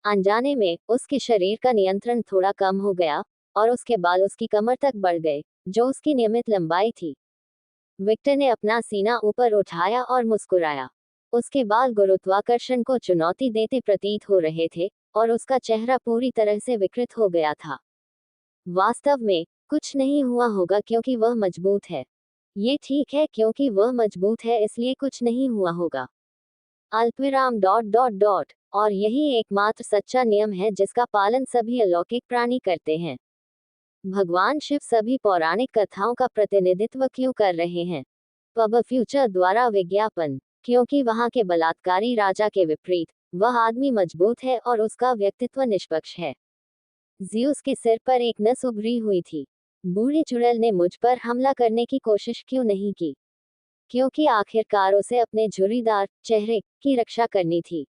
अनजाने में उसके शरीर का नियंत्रण थोड़ा कम हो गया और उसके बाल उसकी कमर तक बढ़ गए, जो उसकी नियमित लंबाई थी। विक्टर ने अपना सीना ऊपर उठाया और मुस्कुराया। उसके बाल गुरुत्वाकर्षण को चुनौती देते प्रतीत हो रहे थे और उसका चेहरा पूरी तरह से विकृत हो गया था। वास्तव में कुछ नहीं हुआ होगा क्योंकि वह मजबूत है। ये ठीक है, क्योंकि वह मजबूत है इसलिए कुछ नहीं हुआ होगा। अल्पविराम डॉट डॉट डॉट और यही एकमात्र सच्चा नियम है जिसका पालन सभी अलौकिक प्राणी करते हैं। भगवान शिव सभी पौराणिक कथाओं का प्रतिनिधित्व क्यों कर रहे हैं? पब फ्यूचर द्वारा विज्ञापन। क्योंकि वहां के बलात्कारी राजा के विपरीत वह आदमी मजबूत है और उसका व्यक्तित्व निष्पक्ष है। ज़्यूस के सिर पर एक नस उभरी हुई थी। बूढ़ी चुड़ैल ने मुझ पर हमला करने की कोशिश क्यों नहीं की? क्योंकि आखिरकार उसे अपने झुर्रीदार चेहरे की रक्षा करनी थी।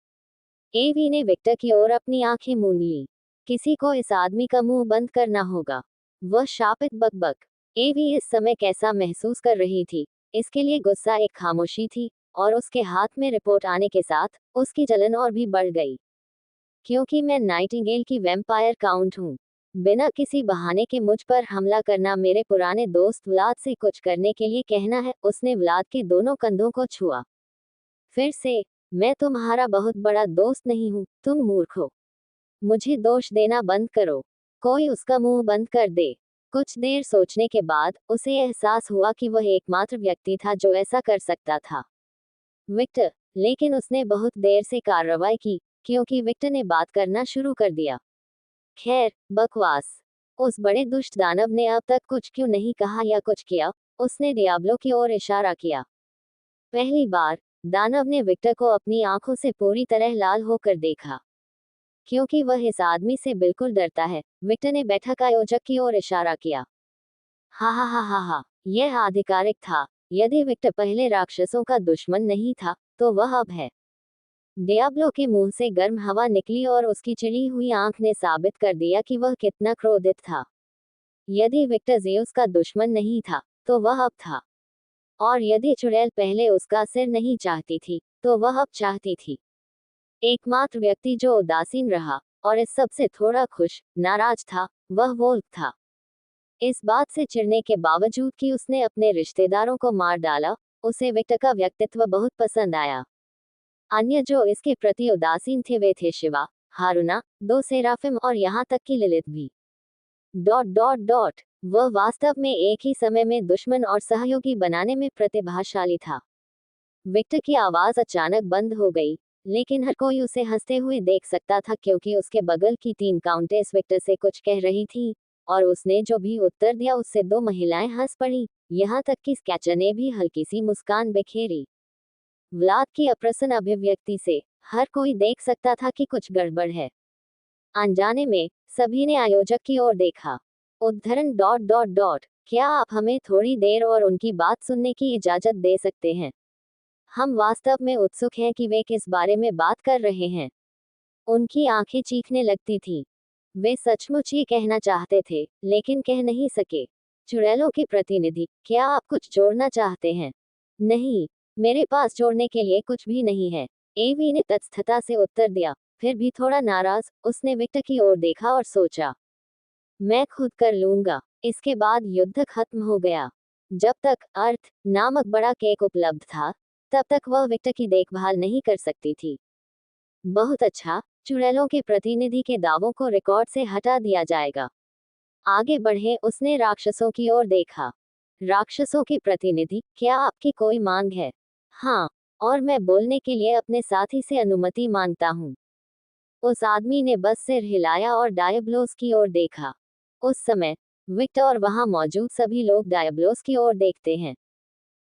एवी ने विक्टर की ओर अपनी आंखें मूंद ली। किसी को इस आदमी का मुंह बंद करना होगा। वह शापित बकबक। एवी इस समय कैसा महसूस कर रही थी? इसके लिए गुस्सा एक खामोशी थी, और उसके हाथ में रिपोर्ट आने के साथ उसकी जलन और भी बढ़ गई। क्योंकि मैं नाइटिंगेल की वैम्पायर काउंट हूँ। बिना किसी बहाने के मुझ पर हमला करना मेरे पुराने दोस्त व्लाद से कुछ करने के लिए कहना है। उसने व्लाद के दोनों कंधों को छुआ। फिर से, मैं तुम्हारा बहुत बड़ा दोस्त नहीं हूँ, तुम मूर्ख हो। मुझे दोष देना बंद करो। कोई उसका मुंह बंद कर दे। कुछ देर सोचने के बाद उसे एहसास हुआ कि वह एकमात्र व्यक्ति था जो ऐसा कर सकता था। विक्टर। लेकिन उसने बहुत देर से कार्रवाई की, क्योंकि विक्टर ने बात करना शुरू कर दिया। खैर, बकवास। उस बड़े दुष्ट दानव ने अब तक कुछ क्यों नहीं कहा या कुछ किया? उसने डियाब्लो की ओर इशारा किया। पहली बार, दानव ने विक्टर को अपनी आंखों से पूरी तरह लाल होकर देखा। क्योंकि वह इस आदमी से बिल्कुल डरता है, विक्टर ने बैठक आयोजक की ओर इशारा किया। हा हा हा हा हा, यह आधिकारिक था। यदि विक्टर पहले राक्षसों का दुश्मन नहीं था, तो वह अब है। डियाब्लो के मुंह से गर्म हवा निकली और उसकी चिड़ी हुई आंख ने साबित कर दिया कि वह कितना क्रोधित था। यदि विक्टर ज़ेउस का दुश्मन नहीं था, तो वह अब था। और यदि चुड़ैल पहले उसका सिर नहीं चाहती थी, तो वह अब चाहती थी। एकमात्र व्यक्ति जो उदासीन रहा और इस सब से थोड़ा खुश, नाराज था, वह वोल्फ था। इस बात से चिढ़ने के बावजूद कि उसने अपने रिश्तेदारों को मार डाला, उसे विक्टर का व्यक्तित्व बहुत पसंद आया। अन्य जो इसके प्रति उदासीन थे वे थे शिवा, हारुना, दो सेराफिम और यहाँ तक कि लिलित भी। Dot dot dot. वह वास्तव में एक ही समय में दुश्मन और सहयोगी बनाने में प्रतिभाशाली था। विक्टर की आवाज अचानक बंद हो गई, लेकिन हर कोई उसे हंसते हुए देख सकता था क्योंकि उसके बगल की 3 काउंटेस विक्टर से कुछ कह रही थी, और उसने जो भी उत्तर दिया उससे 2 महिलाएं हंस पड़ी, यहाँ तक कि स्कैचर ने भी हल्की सी मुस्कान बिखेरी। व्लाद की अप्रसन्न अभिव्यक्ति से हर कोई देख सकता था कि कुछ गड़बड़ है। अनजाने में सभी ने आयोजक की ओर देखा। उद्धरण डॉट डॉट डॉट। क्या आप हमें थोड़ी देर और उनकी बात सुनने की इजाजत दे सकते हैं? हम वास्तव में उत्सुक हैं कि वे किस बारे में बात कर रहे हैं। उनकी आंखें चीखने लगती थीं। वे सचमुच ये कहना चाहते थे, लेकिन कह नहीं सके। चुड़ैलों के प्रतिनिधि, क्या आप कुछ जोड़ना चाहते हैं? नहीं, मेरे पास जोड़ने के लिए कुछ भी नहीं है, एवी ने तटस्थता से उत्तर दिया। फिर भी थोड़ा नाराज, उसने विक्टर की ओर देखा और सोचा, मैं खुद कर लूंगा। इसके बाद युद्ध खत्म हो गया। जब तक अर्थ नामक बड़ा केक उपलब्ध था, तब तक वह विक्टर की देखभाल नहीं कर सकती थी। बहुत अच्छा, चुड़ैलों के प्रतिनिधि के दावों को रिकॉर्ड से हटा दिया जाएगा। आगे बढ़े, उसने राक्षसों की ओर देखा। राक्षसों के प्रतिनिधि, क्या आपकी कोई मांग है? हाँ, और मैं बोलने के लिए अपने साथी से अनुमति मांगता हूँ। उस आदमी ने बस सिर हिलाया और डायब्लोस की ओर देखा। उस समय विक्टर और वहां मौजूद सभी लोग डायब्लोस की ओर देखते हैं।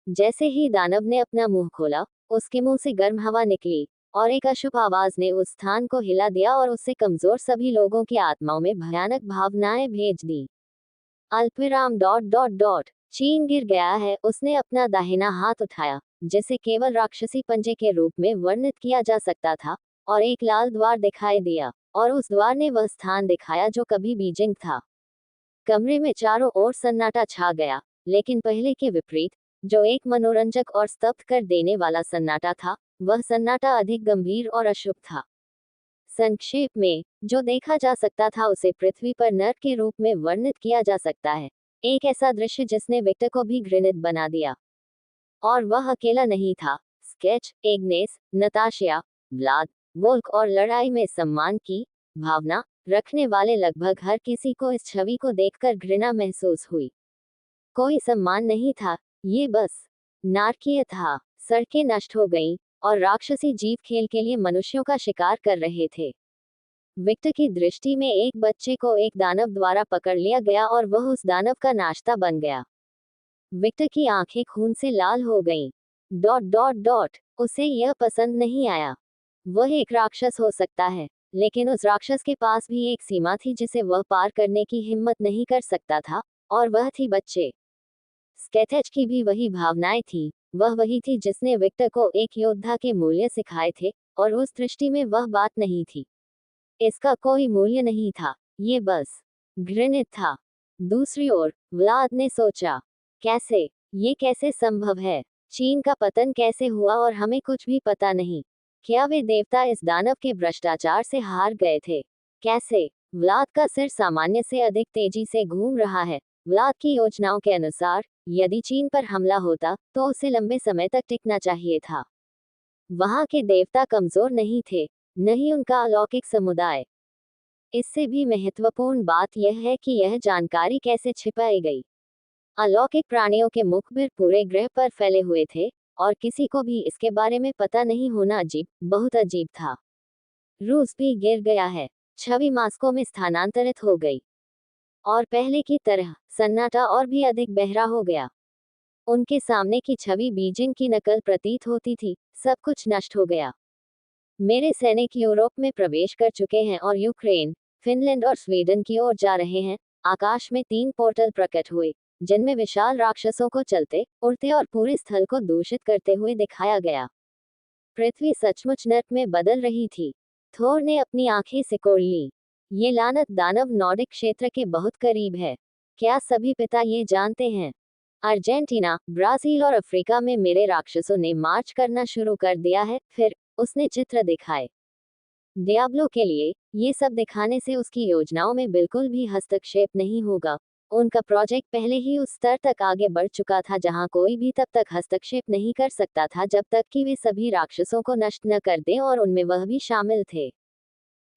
जैसे ही दानव ने अपना मुंह खोला, उसके मुंह से गर्म हवा निकली, और एक अशुभ आवाज ने उस स्थान को हिला दिया और उससे कमजोर सभी लोगों की आत्माओं में भयानक भावनाएं भेज दी। अल्पविराम डॉट डॉट डॉट। चीन गिर गया है। उसने अपना दाहिना हाथ उठाया, जिसे केवल राक्षसी पंजे के रूप में वर्णित किया जा सकता था, और एक लाल द्वार दिखाई दिया, और उस द्वार ने वह स्थान दिखाया जो कभी बीजिंग था। कमरे में चारों ओर सन्नाटा छा गया, लेकिन पहले के विपरीत, जो एक मनोरंजक और स्तब्ध कर देने वाला सन्नाटा था, वह सन्नाटा अधिक गंभीर और अशुभ था। संक्षेप में, जो देखा जा सकता था उसे पृथ्वी पर नर्क के रूप में वर्णित किया जा सकता है। एक ऐसा दृश्य जिसने विक्टर को भी घृणित बना दिया। और वह अकेला नहीं था। स्केच, एग्नेस, नताशिया, व्लाद, वोल्क और लड़ाई में सम्मान की भावना रखने वाले लगभग हर किसी को इस छवि को देखकर घृणा महसूस हुई। कोई सम्मान नहीं था, ये बस नारकीय था। सड़कें नष्ट हो गईं, और राक्षसी जीव खेल के लिए मनुष्यों का शिकार कर रहे थे। विक्टर की दृष्टि में एक बच्चे को एक दानव द्वारा पकड़ लिया गया और वह उस दानव का नाश्ता बन गया। विक्टर की आंखें खून से लाल हो गईं। डॉट डॉट डॉट उसे यह पसंद नहीं आया। वह एक राक्षस हो सकता है, लेकिन उस राक्षस के पास भी एक सीमा थी जिसे वह पार करने की हिम्मत नहीं कर सकता था, और वह थी बच्चे। स्केथेच की भी वही भावनाएं थी। वह वही थी जिसने विक्टर को एक योद्धा के मूल्य सिखाए थे, और उस दृष्टि में वह बात नहीं थी। इसका कोई मूल्य नहीं था, ये बस घृणित था। दूसरी ओर व्लाद ने सोचा, कैसे, ये कैसे संभव है? चीन का पतन कैसे हुआ और हमें कुछ भी पता नहीं? क्या वे देवता इस दानव के भ्रष्टाचार से हार गए थे? कैसे? व्लाद का सिर सामान्य से अधिक तेजी से घूम रहा है। व्लाद की योजनाओं के अनुसार, यदि चीन पर हमला होता, तो उसे लंबे समय तक टिकना चाहिए था। वहां के देवता कमजोर नहीं थे, नहीं उनका अलौकिक समुदाय। इससे भी महत्वपूर्ण बात यह है कि यह जानकारी कैसे छिपाई गई। अलौकिक प्राणियों के मुखबिर पूरे ग्रह पर फैले हुए थे, और किसी को भी इसके बारे में पता नहीं होना अजीब, बहुत अजीब था। रूस भी गिर गया है। छवि मास्को में स्थानांतरित हो गई, और पहले की तरह सन्नाटा और भी अधिक बहरा हो गया। उनके सामने की छवि बीजिंग की नकल प्रतीत होती थी। सब कुछ नष्ट हो गया। मेरे सैनिक यूरोप में प्रवेश कर चुके हैं और यूक्रेन, फिनलैंड और स्वीडन की ओर जा रहे हैं। आकाश में 3 पोर्टल प्रकट हुए, जिनमें विशाल राक्षसों को चलते, उड़ते और पूरे स्थल को दूषित करते हुए दिखाया गया। पृथ्वी सचमुच नर्क में बदल रही थी। थोर ने अपनी आंखें सिकोड़ ली। ये लानत दानव नॉर्डिक क्षेत्र के बहुत करीब है। क्या सभी पिता ये जानते हैं? अर्जेंटीना, ब्राजील और अफ्रीका में मेरे राक्षसों ने मार्च करना शुरू कर दिया है। फिर उसने चित्र दिखाए। डियाब्लो के लिए ये सब दिखाने से उसकी योजनाओं में बिल्कुल भी हस्तक्षेप नहीं होगा। उनका प्रोजेक्ट पहले ही उस स्तर तक आगे बढ़ चुका था जहां कोई भी तब तक हस्तक्षेप नहीं कर सकता था जब तक कि वे सभी राक्षसों को नष्ट न कर दें, और उनमें वह भी शामिल थे।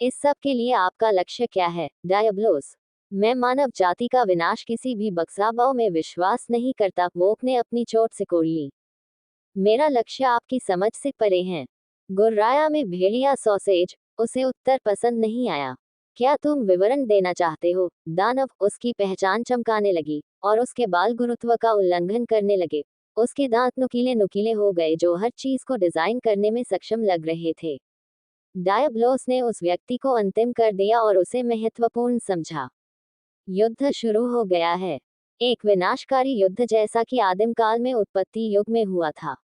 इस सब के लिए आपका लक्ष्य क्या है, डायब्लोस? मैं मानव जाति का विनाश किसी भी बक्साबाव में विश्वास नहीं करता। वोक ने अपनी चोट सिकोड़ ली। मेरा लक्ष्य आपकी समझ से परे है। गुर्राया में भेड़िया सॉसेज। उसे उत्तर पसंद नहीं आया। क्या तुम विवरण देना चाहते हो? दानव, उसकी पहचान चमकाने लगी, और उसके बाल गुरुत्व का उल्लंघन करने लगे। उसके दांत नुकीले नुकीले हो गए जो हर चीज को डिजाइन करने में सक्षम लग रहे थे। डायब्लोस ने उस व्यक्ति को अंतिम कर दिया और उसे महत्वपूर्ण समझा। युद्ध शुरू हो गया है। एक विनाशकारी युद्ध जैसा कि आदिम काल में उत्पत्ति युग में हुआ था।